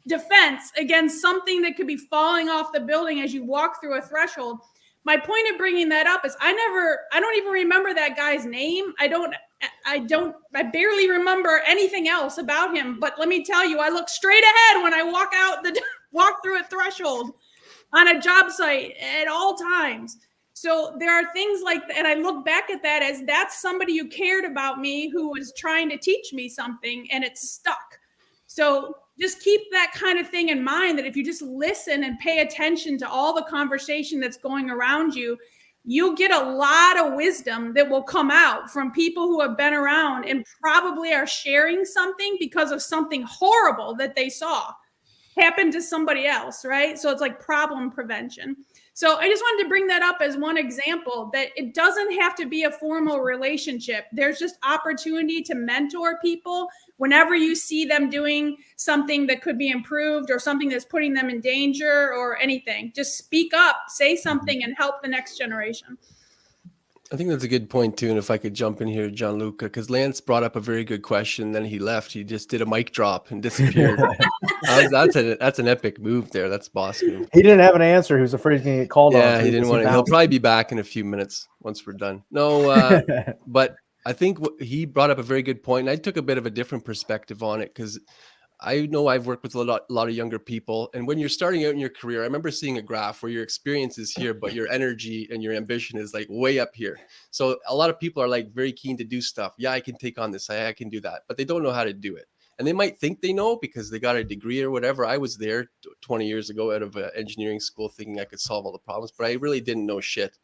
defense against something that could be falling off the building as you walk through a threshold. My point of bringing that up is I don't even remember that guy's name. I barely remember anything else about him. But let me tell you, I look straight ahead when I walk through a threshold on a job site at all times. So there are things like that, and I look back at that as that's somebody who cared about me, who was trying to teach me something, and it stuck. So just keep that kind of thing in mind, that if you just listen and pay attention to all the conversation that's going around you, you'll get a lot of wisdom that will come out from people who have been around and probably are sharing something because of something horrible that they saw happen to somebody else, right? So it's like problem prevention. So I just wanted to bring that up as one example, that it doesn't have to be a formal relationship. There's just opportunity to mentor people whenever you see them doing something that could be improved or something that's putting them in danger or anything. Just speak up, say something, and help the next generation. I think that's a good point too. And if I could jump in here, Gianluca, because Lance brought up a very good question. Then he left. He just did a mic drop and disappeared. That's an epic move there. That's boss move. He didn't have an answer. He was afraid he's going to get called on. Yeah, he didn't want to. He'll probably be back in a few minutes once we're done. No, but I think he brought up a very good point. And I took a bit of a different perspective on it because I know I've worked with a lot of younger people. And when you're starting out in your career, I remember seeing a graph where your experience is here, but your energy and your ambition is like way up here. So a lot of people are like very keen to do stuff. Yeah, I can take on this. I can do that, but they don't know how to do it. And they might think they know because they got a degree or whatever. I was there 20 years ago out of engineering school thinking I could solve all the problems, but I really didn't know shit.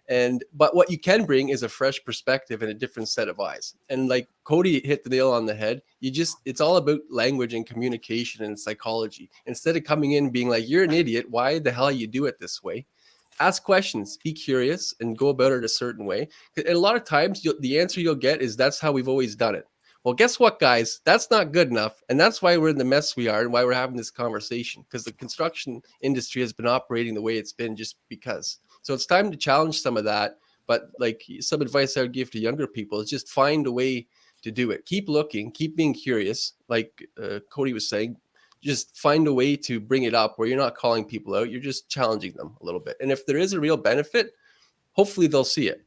But what you can bring is a fresh perspective and a different set of eyes. And like Cody hit the nail on the head. It's all about language and communication and psychology. Instead of coming in being like, "You're an idiot. Why the hell you do it this way?" Ask questions, be curious, and go about it a certain way. And a lot of times the answer you'll get is, "That's how we've always done it." Well, guess what, guys? That's not good enough. And that's why we're in the mess we are and why we're having this conversation, because the construction industry has been operating the way it's been just because. So it's time to challenge some of that. But like some advice I would give to younger people is just find a way to do it. Keep looking, keep being curious. Like Cody was saying, just find a way to bring it up where you're not calling people out. You're just challenging them a little bit. And if there is a real benefit, hopefully they'll see it.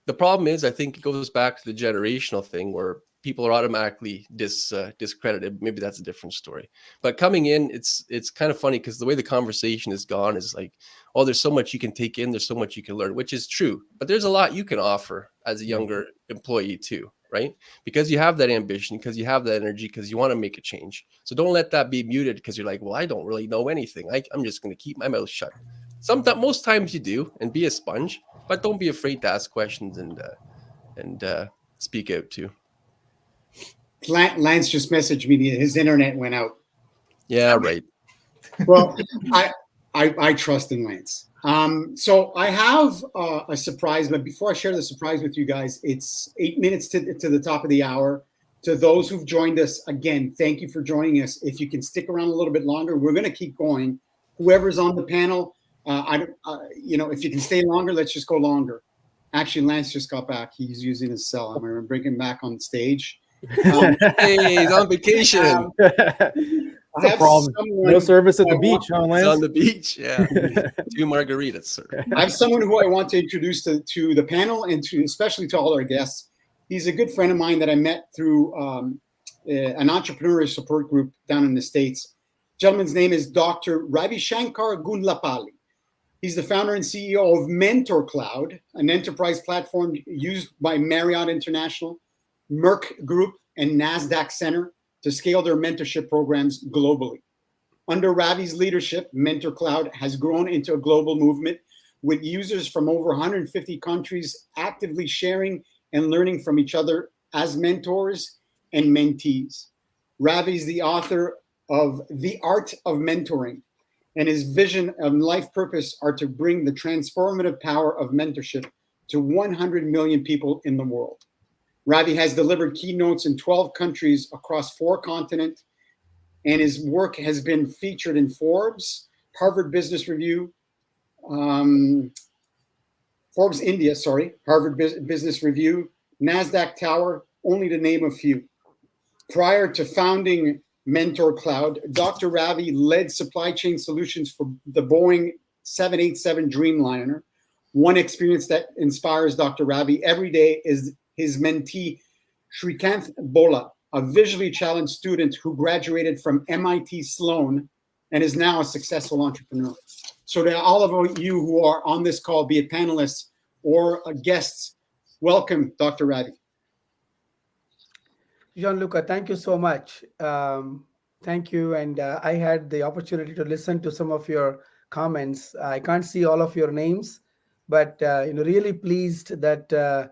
The problem is, I think it goes back to the generational thing where people are automatically discredited. Maybe that's a different story. But coming in, it's kind of funny because the way the conversation is gone is like, oh, there's so much you can take in. There's so much you can learn, which is true. But there's a lot you can offer as a younger employee too. right? Because you have that ambition, because you have that energy, because you want to make a change. So don't let that be muted because you're like, well, I don't really know anything. I'm just going to keep my mouth shut. Most times you do, and be a sponge, but don't be afraid to ask questions and speak out too. Lance just messaged me. His internet went out. Yeah, right. Well, I trust in Lance. So I have a surprise, but before I share the surprise with you guys, it's 8 minutes to the top of the hour. To those who've joined us, again, thank you for joining us. If you can stick around a little bit longer, we're going to keep going. Whoever's on the panel, if you can stay longer, let's just go longer. Actually, Lance just got back. He's using his cell. I'm going to bring him back on stage. Hey, he's on vacation. That's a problem. No service at the beach, huh, He's Lance? on the beach. Yeah. 2 margaritas, sir. I have someone who I want to introduce to the panel and especially to all our guests. He's a good friend of mine that I met through an entrepreneurial support group down in the States. Gentleman's name is Dr. Ravi Shankar Gundlapalli. He's the founder and CEO of Mentor Cloud, an enterprise platform used by Marriott International, Merck Group, and NASDAQ Center to scale their mentorship programs globally. Under Ravi's leadership, Mentor Cloud has grown into a global movement with users from over 150 countries actively sharing and learning from each other as mentors and mentees. Ravi is the author of The Art of Mentoring, and his vision and life purpose are to bring the transformative power of mentorship to 100 million people in the world. Ravi has delivered keynotes in 12 countries across 4 continents, and his work has been featured in Forbes, Harvard Business Review, Forbes India, Harvard Business Review, NASDAQ Tower, only to name a few. Prior to founding Mentor Cloud, Dr. Ravi led supply chain solutions for the Boeing 787 Dreamliner. One experience that inspires Dr. Ravi every day is his mentee, Srikanth Bola, a visually challenged student who graduated from MIT Sloan and is now a successful entrepreneur. So to all of you who are on this call, be it panelists or guests, welcome, Dr. Ravi. Gianluca, thank you so much. Thank you. And I had the opportunity to listen to some of your comments. I can't see all of your names, but really pleased that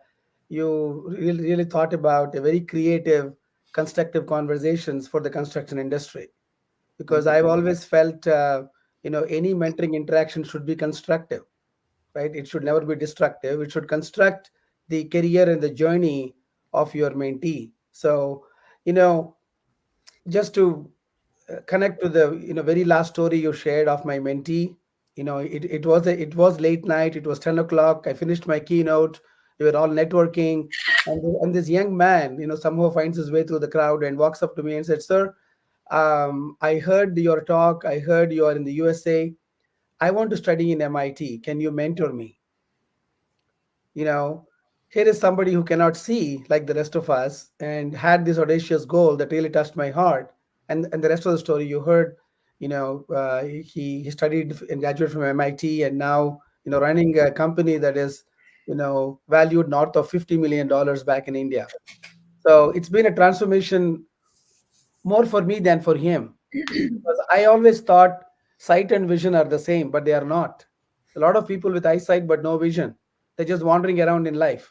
you really thought about a very creative, constructive conversations for the construction industry. Because I've always felt, any mentoring interaction should be constructive, right? It should never be destructive. It should construct the career and the journey of your mentee. So, just to connect to the very last story you shared of my mentee, it was late night. It was 10 o'clock. I finished my keynote. We were all networking, and this young man, somehow finds his way through the crowd and walks up to me and said, "Sir, I heard your talk. I heard you are in the USA. I want to study in MIT. Can you mentor me?" Here is somebody who cannot see like the rest of us and had this audacious goal that really touched my heart. And the rest of the story you heard, he studied and graduated from MIT and now, running a company that is, valued north of $50 million back in India. So it's been a transformation more for me than for him. Because I always thought sight and vision are the same, but they are not. A lot of people with eyesight but no vision, they're just wandering around in life.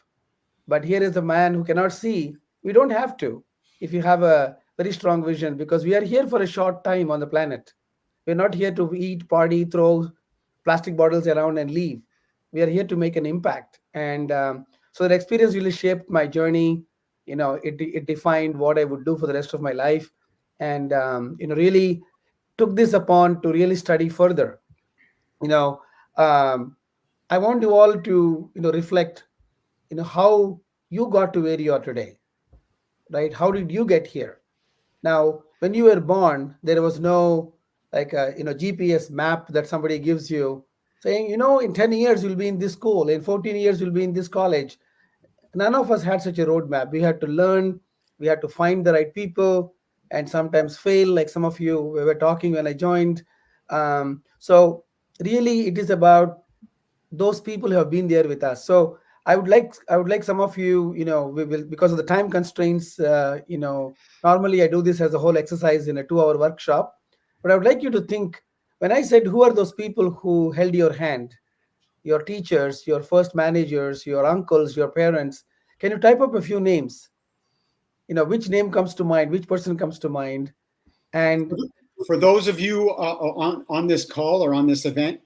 But here is a man who cannot see. We don't have to if you have a very strong vision, because we are here for a short time on the planet. We're not here to eat, party, throw plastic bottles around and leave. We are here to make an impact. And so the experience really shaped my journey. It defined what I would do for the rest of my life. And, really took this upon to really study further. I want you all to, reflect how you got to where you are today, right? How did you get here? Now, when you were born, there was no GPS map that somebody gives you saying, in 10 years you'll be in this school, in 14 years you'll be in this college. None of us had such a roadmap. We had to learn, we had to find the right people, and sometimes fail, like some of you we were talking when I joined. So really it is about those people who have been there with us. So I would like some of you, we will, because of the time constraints, normally I do this as a whole exercise in a 2-hour workshop, but I would like you to think, when I said who are those people who held your hand, your teachers, your first managers, your uncles, your parents, can you type up a few names? Which name comes to mind, which person comes to mind? And For those of you on this call or on this event,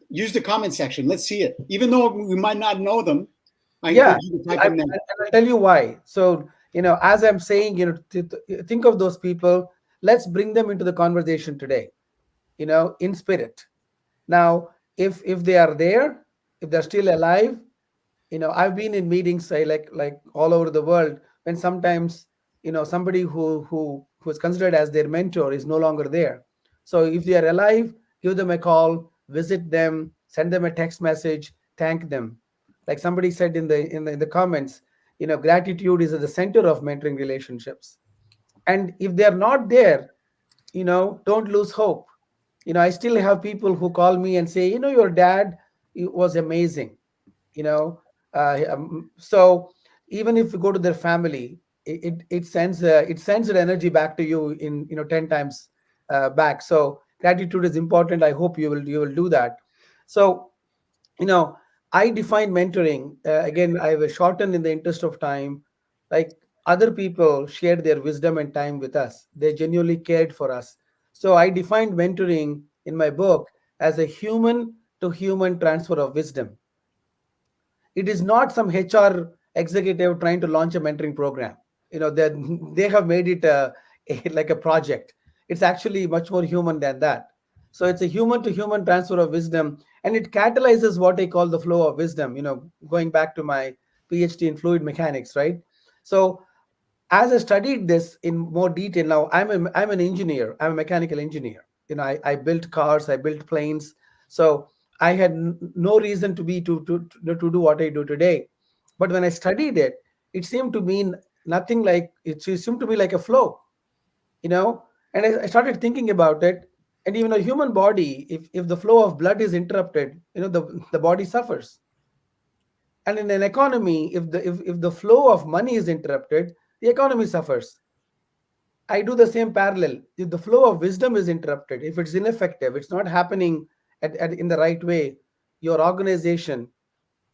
use the comment section. Let's see it. Even though we might not know them, I yeah, encourage you to type them there. I'll tell you why. So, as I'm saying, think of those people. Let's bring them into the conversation today, in spirit. Now, if they are there, if they're still alive, I've been in meetings, say, like all over the world, when sometimes, somebody who is considered as their mentor is no longer there. So if they are alive, give them a call, visit them, send them a text message, thank them. Like somebody said in the comments, gratitude is at the center of mentoring relationships. And if they are not there, don't lose hope. I still have people who call me and say, your dad was amazing. you know so even if you go to their family, it sends an energy back to you in 10 times back. So gratitude is important. I hope you will do that. So you know I define mentoring, again, I will shorten in the interest of time. Like, other people shared their wisdom and time with us, they genuinely cared for us. So I defined mentoring in my book as a human to human transfer of wisdom. It is not some HR executive trying to launch a mentoring program. They have made it like a project. It's actually much more human than that. So it's a human to human transfer of wisdom, and it catalyzes what I call the flow of wisdom. Going back to my PhD in fluid mechanics, right? So as I studied this in more detail, now I'm an engineer. I'm a mechanical engineer. I built cars, I built planes. So I had no reason to be to do what I do today. But when I studied it, it seemed to mean nothing. Like, it seemed to be like a flow, you know. And I started thinking about it. And even a human body, if the flow of blood is interrupted, the body suffers. And in an economy, if the flow of money is interrupted, the economy suffers. I do the same parallel. If the flow of wisdom is interrupted, if it's ineffective, it's not happening in the right way, your organization,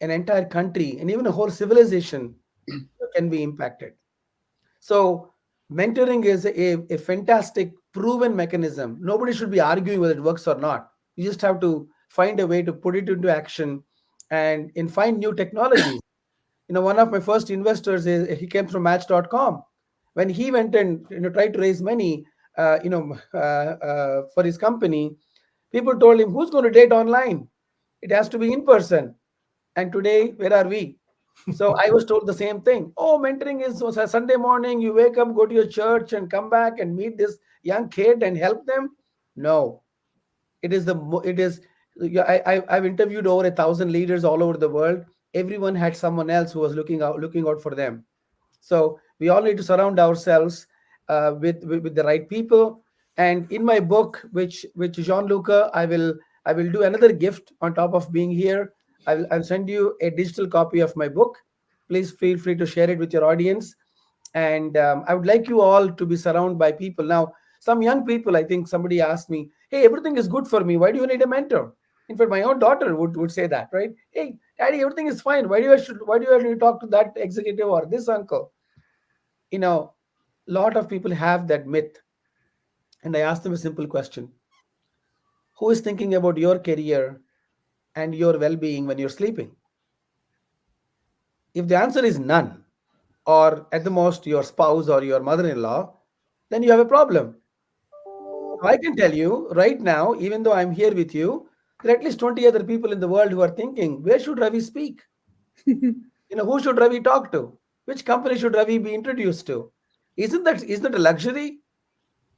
an entire country, and even a whole civilization can be impacted. So mentoring is a fantastic proven mechanism. Nobody should be arguing whether it works or not. You just have to find a way to put it into action and find new technologies. One of my first investors, he came from Match.com. When he went and tried to raise money, for his company, people told him, "Who's going to date online? It has to be in person." And today, where are we? So I was told the same thing. Oh, mentoring is so Sunday morning. You wake up, go to your church, and come back and meet this young kid and help them. No, it is. Yeah, I've interviewed over 1,000 leaders all over the world. Everyone had someone else who was looking out for them. So we all need to surround ourselves with the right people. And in my book, which Jean-Luc, I will do another gift on top of being here. I'll send you a digital copy of my book. Please feel free to share it with your audience. And I would like you all to be surrounded by people. Now, some young people, I think somebody asked me, "Hey, everything is good for me. Why do you need a mentor?" In fact, my own daughter would say that, right? "Hey, daddy, everything is fine. Why do you have to talk to that executive or this uncle?" A lot of people have that myth. And I ask them a simple question: who is thinking about your career and your well-being when you're sleeping? If the answer is none, or at the most your spouse or your mother-in-law, then you have a problem. I can tell you right now, even though I'm here with you, there are at least 20 other people in the world who are thinking, where should Ravi speak? Who should Ravi talk to? Which company should Ravi be introduced to? Isn't that a luxury?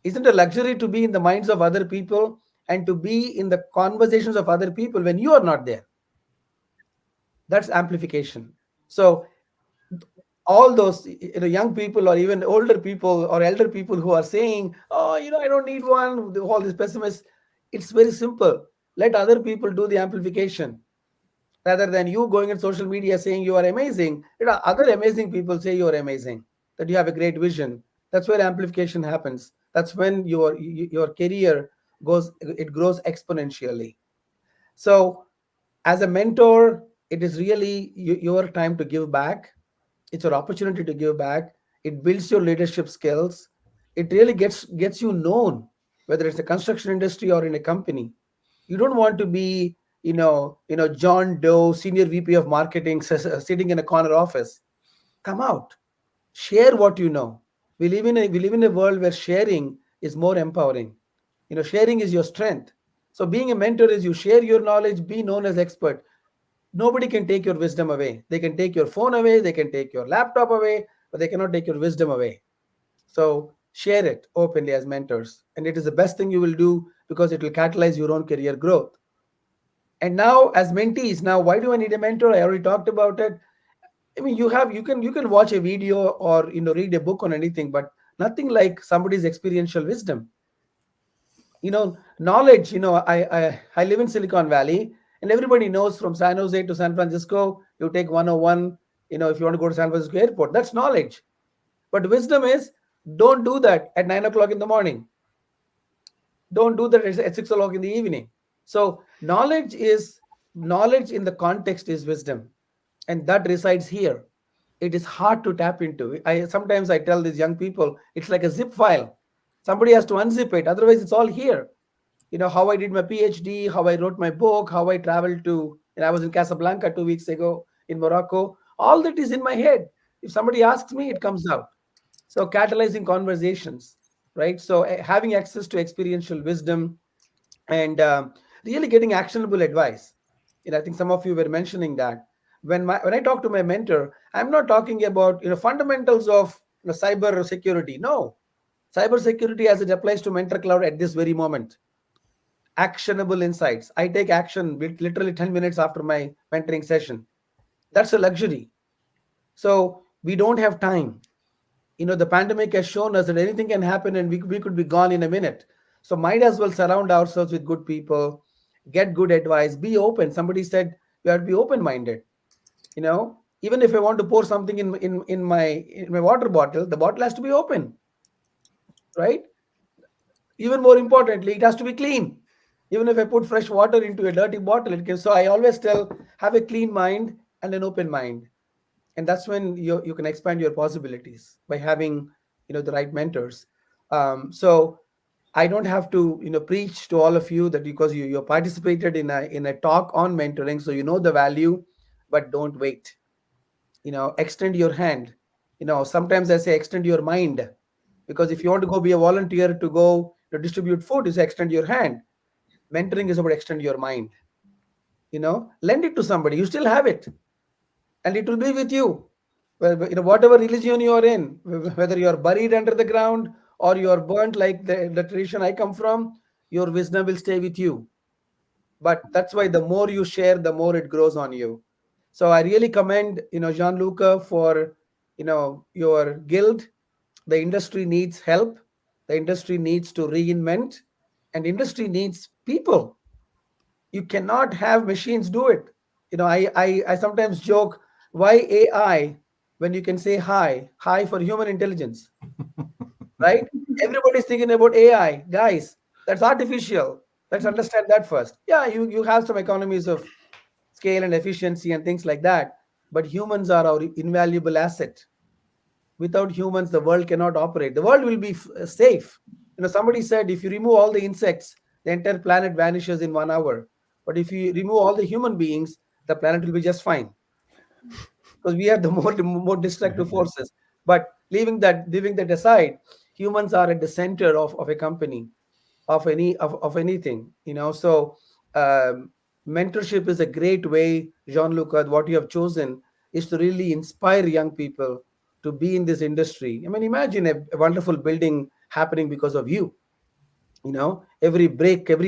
Isn't it a luxury to be in the minds of other people and to be in the conversations of other people when you are not there? That's amplification. So all those young people or even older people or elder people who are saying, "Oh, I don't need one," all these pessimists, it's very simple. Let other people do the amplification. rather than you going on social media saying you are amazing. Other amazing people say you are amazing, that you have a great vision. That's where amplification happens. That's when your career grows exponentially. So as a mentor, it is really your time to give back. It's your opportunity to give back. It builds your leadership skills. It really gets you known, whether it's a construction industry or in a company. You don't want to be, John Doe, senior VP of marketing, sitting in a corner office. Come out, share what you know. We live in a world where sharing is more empowering. Sharing is your strength. So being a mentor is you share your knowledge, be known as expert. Nobody can take your wisdom away. They can take your phone away, they can take your laptop away, but they cannot take your wisdom away. So share it openly as mentors, and it is the best thing you will do because it will catalyze your own career growth. And now as mentees, now why do I need a mentor? I already talked about it. I mean, you can watch a video or read a book on anything, but nothing like somebody's experiential wisdom. Knowledge. I live in Silicon Valley, and everybody knows from San Jose to San Francisco, you take 101. If you want to go to San Francisco airport, that's knowledge. But wisdom is, don't do that at 9 o'clock in the morning. Don't do that at 6 o'clock in the evening. So knowledge in the context is wisdom, and that resides here. It is hard to tap into. I tell these young people, it's like a zip file. Somebody has to unzip it, otherwise it's all here. How I did my PhD, how I wrote my book, how I traveled to, and I was in Casablanca 2 weeks ago in Morocco. All that is in my head. If somebody asks me, it comes out. So catalyzing conversations, right? So having access to experiential wisdom, and really getting actionable advice. I think some of you were mentioning that. When I talk to my mentor, I'm not talking about fundamentals of cyber security. No, cyber security as it applies to Mentor Cloud at this very moment. Actionable insights. I take action literally 10 minutes after my mentoring session. That's a luxury. So we don't have time. The pandemic has shown us that anything can happen, and we could be gone in a minute. So might as well surround ourselves with good people, get good advice, be open. Somebody said you have to be open-minded. Even if I want to pour something in my water bottle, the bottle has to be open, right? Even more importantly, it has to be clean. Even if I put fresh water into a dirty bottle, it can. So I always tell, have a clean mind and an open mind, and that's when you can expand your possibilities by having the right mentors. So I don't have to preach to all of you that, because you participated in a talk on mentoring, so you know the value. But don't wait. Extend your hand. Sometimes I say extend your mind, because if you want to go be a volunteer to go to distribute food, is extend your hand. Mentoring is about extend your mind. Lend it to somebody. You still have it, and it will be with you. Well, whatever religion you are in, whether you are buried under the ground or you are burnt like the tradition I come from, your wisdom will stay with you. But that's why the more you share, the more it grows on you. So I really commend Gianluca for your guild. The industry needs help. The industry needs to reinvent, and industry needs people. You cannot have machines do it. I sometimes joke, why AI when you can say hi for human intelligence, right? Everybody's thinking about AI. Guys, that's artificial. Let's understand that first. Yeah, you have some economies of scale and efficiency and things like that, but humans are our invaluable asset. Without humans, the world cannot operate. The world will be safe. Somebody said, if you remove all the insects, the entire planet vanishes in 1 hour. But if you remove all the human beings, the planet will be just fine, because we are the more destructive forces. But leaving that aside, humans are at the center of a company, of anything. So mentorship is a great way. Jean-Luc, what you have chosen is to really inspire young people to be in this industry. I mean, imagine a wonderful building happening because of you. Every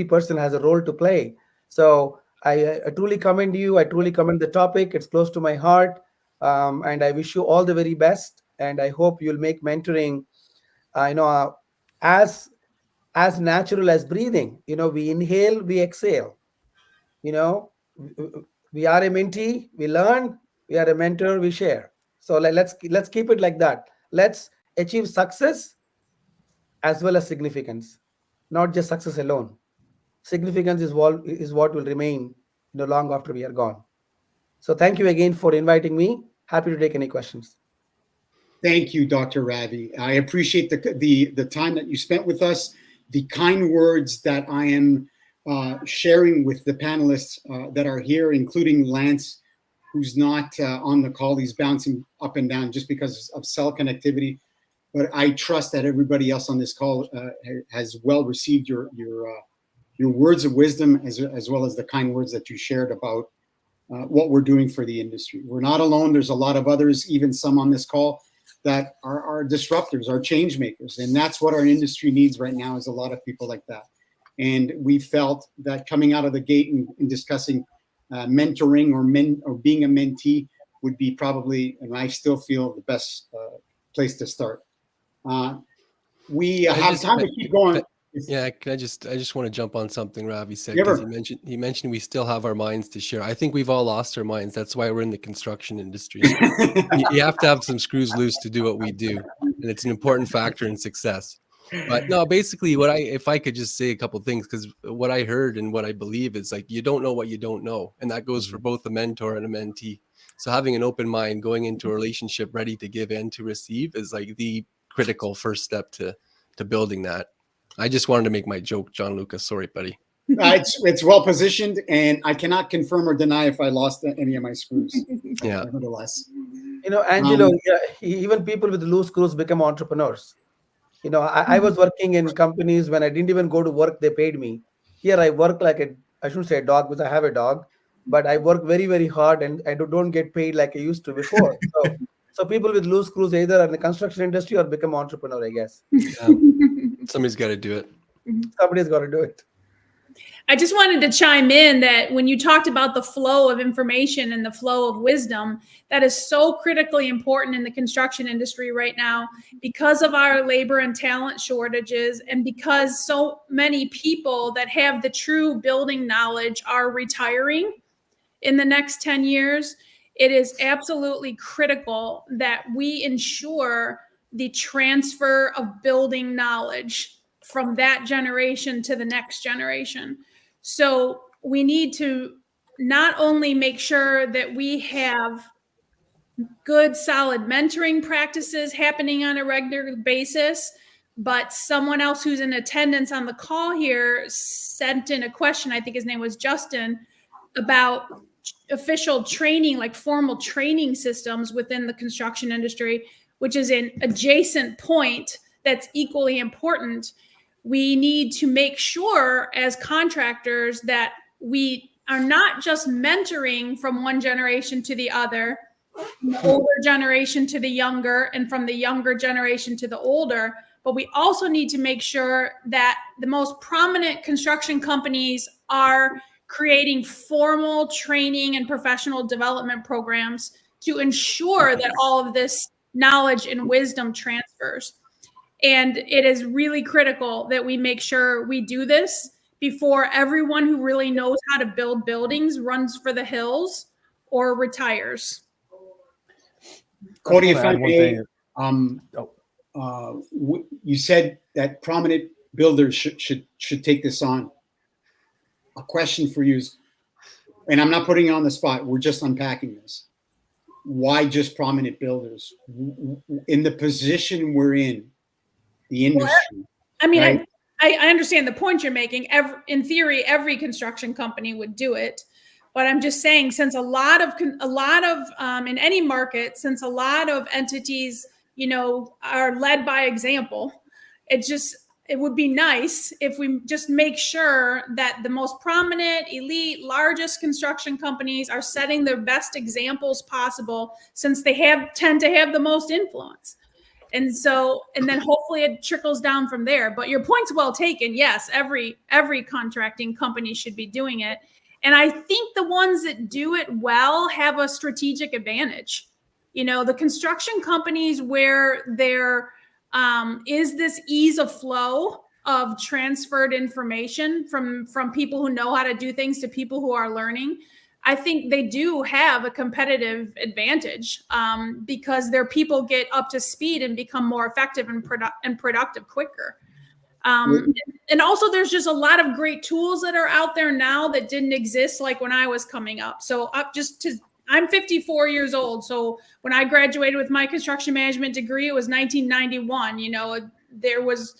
person has a role to play. So I truly commend you. I truly commend the topic. It's close to my heart. And I wish you all the very best, and I hope you'll make mentoring as natural as breathing. We inhale, we exhale. you know We are a mentee, we learn. We are a mentor, we share. So let's keep it like that. Let's achieve success as well as significance, not just success alone. Significance is what will remain long after we are gone. So thank you again for inviting me. Happy to take any questions. Thank you, Dr. Ravi. I appreciate the time that you spent with us, the kind words that I am sharing with the panelists that are here, including Lance, who's not on the call. He's bouncing up and down just because of cell connectivity. But I trust that everybody else on this call has well received your words of wisdom, as well as the kind words that you shared about what we're doing for the industry. We're not alone. There's a lot of others, even some on this call, that are disruptors, are change makers. And that's what our industry needs right now, is a lot of people like that. And we felt that coming out of the gate and discussing mentoring or being a mentee would be probably, and I still feel, the best place to start. We have time to keep going. Yeah, I just want to jump on something Ravi said, Yeah, because he mentioned we still have our minds to share. I think we've all lost our minds. That's why we're in the construction industry. You have to have some screws loose to do what we do, and it's an important factor in success. But no, basically, if I could just say a couple things, because what I heard and what I believe is, like, you don't know what you don't know, and that goes for both a mentor and a mentee. So having an open mind going into a relationship ready to give and to receive is like the critical first step to building that. I just wanted to make my joke, John Lucas. Sorry, buddy. It's well positioned, and I cannot confirm or deny if I lost any of my screws. Yeah. Nevertheless, Angelo, even people with loose screws become entrepreneurs. I was working in companies when I didn't even go to work, they paid me. Here I work like I shouldn't say a dog because I have a dog, but I work very, very hard and I don't get paid like I used to before. So people with loose screws either are in the construction industry or become entrepreneur, I guess. Yeah. Somebody's got to do it. Somebody's got to do it. I just wanted to chime in that when you talked about the flow of information and the flow of wisdom, that is so critically important in the construction industry right now, because of our labor and talent shortages, and because so many people that have the true building knowledge are retiring in the next 10 years. It is absolutely critical that we ensure the transfer of building knowledge from that generation to the next generation. So we need to not only make sure that we have good, solid mentoring practices happening on a regular basis, but someone else who's in attendance on the call here sent in a question, I think his name was Justin, about official training, like formal training systems within the construction industry, which is an adjacent point that's equally important. We need to make sure as contractors that we are not just mentoring from one generation to the other, from the older generation to the younger, and from the younger generation to the older, but we also need to make sure that the most prominent construction companies are creating formal training and professional development programs to ensure that all of this knowledge and wisdom transfers. And it is really critical that we make sure we do this before everyone who really knows how to build buildings runs for the hills or retires. Cody, if I may, you said that prominent builders should take this on. A question for you is, and I'm not putting you on the spot, we're just unpacking this. Why just prominent builders? In the position we're in, the industry. Well, I mean, right? I understand the point you're making. In theory, every construction company would do it. But I'm just saying, since a lot of in any market, since a lot of entities, are led by example, it would be nice if we just make sure that the most prominent, elite, largest construction companies are setting their best examples possible, since they tend to have the most influence. And then hopefully it trickles down from there. But your point's well taken. Yes, every contracting company should be doing it. And I think the ones that do it well have a strategic advantage. The construction companies where there is this ease of flow of transferred information from people who know how to do things to people who are learning, I think they do have a competitive advantage because their people get up to speed and become more effective and productive quicker. And also there's just a lot of great tools that are out there now that didn't exist like when I was coming up. So I'm 54 years old. So when I graduated with my construction management degree, it was 1991. You know, there was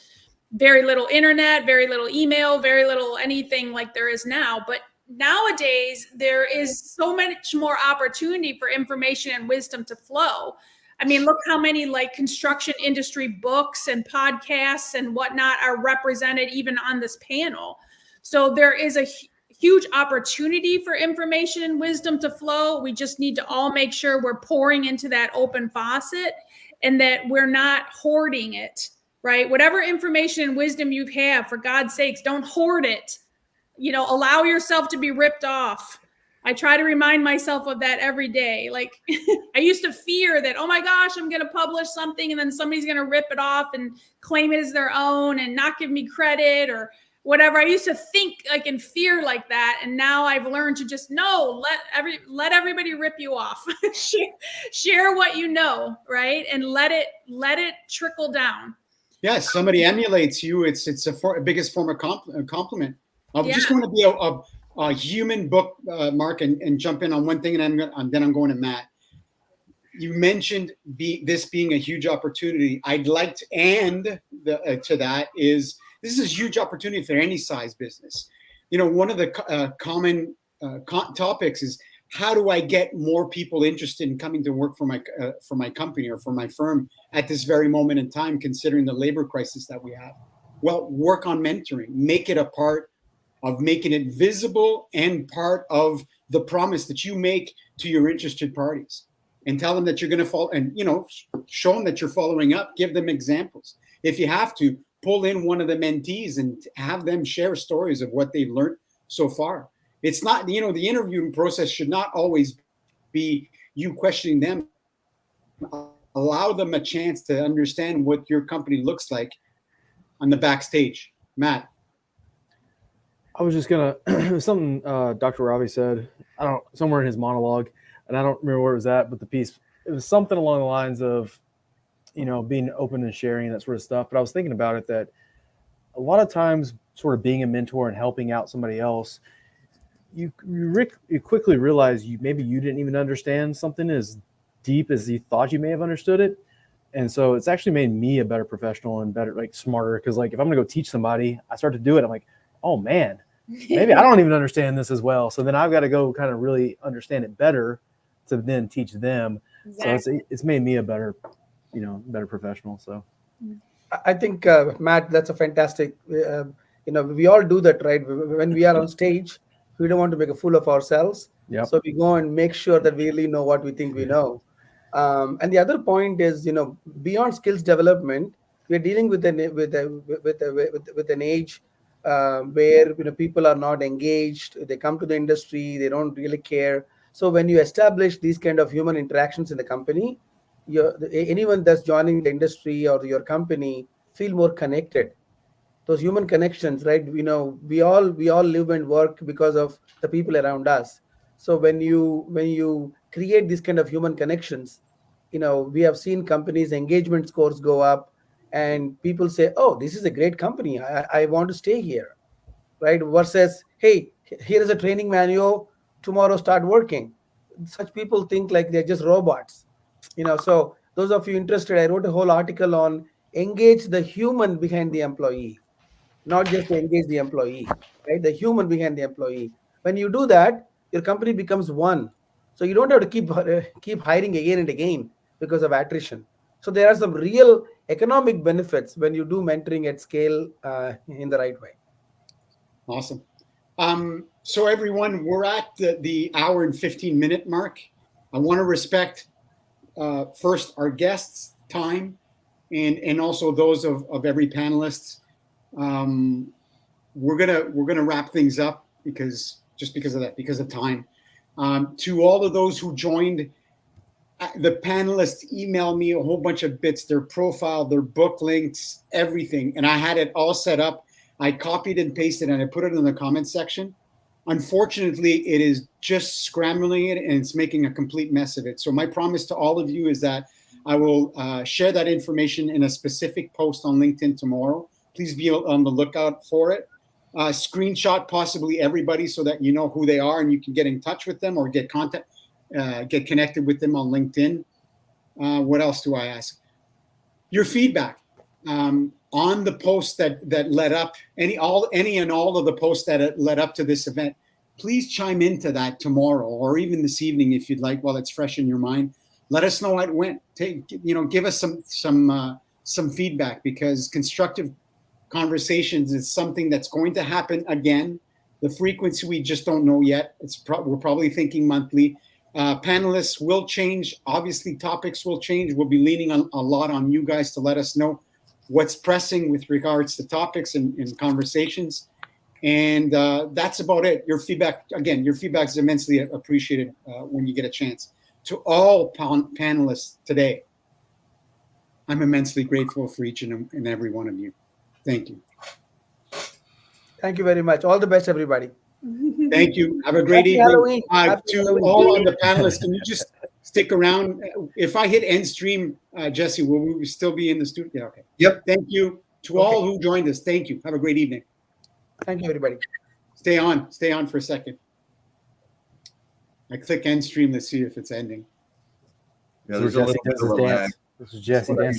very little internet, very little email, very little anything like there is now. But nowadays, there is so much more opportunity for information and wisdom to flow. I mean, look how many like construction industry books and podcasts and whatnot are represented even on this panel. So there is a huge opportunity for information and wisdom to flow. We just need to all make sure we're pouring into that open faucet and that we're not hoarding it, right? Whatever information and wisdom you have, for God's sakes, don't hoard it. You know, allow yourself to be ripped off. I try to remind myself of that every day. Like I used to fear that, oh my gosh, I'm going to publish something and then somebody's going to rip it off and claim it as their own and not give me credit or whatever. I used to think like in fear like that. And now I've learned to just let everybody rip you off. Share what you know, right? And let it trickle down. Yes, somebody emulates you. It's a biggest form of compliment. I'm just going to be a human bookmark and jump in on one thing, and then I'm going to Matt. You mentioned this being a huge opportunity. I'd like to add to that is this is a huge opportunity for any size business. You know, one of the common topics is how do I get more people interested in coming to work for my company or for my firm at this very moment in time, considering the labor crisis that we have? Well, work on mentoring, make it a part of making it visible and part of the promise that you make to your interested parties, and tell them that you're going to follow, and show them that you're following up. Give them examples. If you have to, pull in one of the mentees and have them share stories of what they've learned so far. It's not, the interviewing process should not always be you questioning them. Allow them a chance to understand what your company looks like on the backstage. Matt. I was just gonna something Dr. Ravi said. Somewhere in his monologue, and I don't remember where it was at, but it was something along the lines of, being open and sharing and that sort of stuff. But I was thinking about it that a lot of times, sort of being a mentor and helping out somebody else, you quickly realize maybe you didn't even understand something as deep as you thought you may have understood it. And so it's actually made me a better professional and better, like smarter. Because like if I'm gonna go teach somebody, I start to do it. I'm like, oh man, maybe I don't even understand this as well. So then I've got to go kind of really understand it better to then teach them. Exactly. So it's made me a better, better professional. So I think, Matt, that's a fantastic, we all do that, right? When we are on stage, we don't want to make a fool of ourselves. Yep. So we go and make sure that we really know what we think we know. And the other point is, beyond skills development, we're dealing with an age where people are not engaged. They come to the industry, they don't really care. So when you establish these kind of human interactions in the company, anyone that's joining the industry or your company feel more connected. Those human connections, right? We all live and work because of the people around us. So when you create these kind of human connections, we have seen companies' engagement scores go up. And people say, oh, this is a great company. I want to stay here, right? Versus, hey, here is a training manual. Tomorrow start working. Such people think like they're just robots. So those of you interested, I wrote a whole article on engage the human behind the employee, not just to engage the employee, right? The human behind the employee. When you do that, your company becomes one. So you don't have to keep hiring again and again because of attrition. So there are some real economic benefits when you do mentoring at scale in the right way. Awesome. So everyone, we're at the hour and 15-minute mark. I want to respect first our guests' time and also those of every panelist. We're gonna wrap things up because of time. To all of those who joined, the panelists emailed me a whole bunch of bits, their profile, their book links, everything. And I had it all set up. I copied and pasted and I put it in the comments section. Unfortunately, it is just scrambling it and it's making a complete mess of it. So my promise to all of you is that I will share that information in a specific post on LinkedIn tomorrow. Please be on the lookout for it. Screenshot possibly everybody so that you know who they are and you can get in touch with them or get connected with them on LinkedIn. What else do I ask? Your feedback on the posts that led up, any and all of the posts that led up to this event. Please chime into that tomorrow or even this evening if you'd like, while it's fresh in your mind. Let us know how it went. Give us some feedback, because constructive conversations is something that's going to happen again. The frequency we just don't know yet. We're probably thinking monthly. Panelists will change. Obviously, topics will change. We'll be leaning on a lot on you guys to let us know what's pressing with regards to topics and conversations. And that's about it. Your feedback is immensely appreciated when you get a chance. To all panelists today, I'm immensely grateful for each and every one of you. Thank you. Thank you very much. All the best, everybody. Thank you. Have a great Happy evening. Halloween. Happy To Halloween. all on the panelists, can you just stick around? If I hit end stream, Jesse, will we still be in the studio? Yeah, okay. Yep. Thank you to all who joined us. Thank you. Have a great evening. Thank you, everybody. Stay on for a second. I click end stream to see if it's ending. Yeah, there's a little bit of a lag. This is Jesse dancing.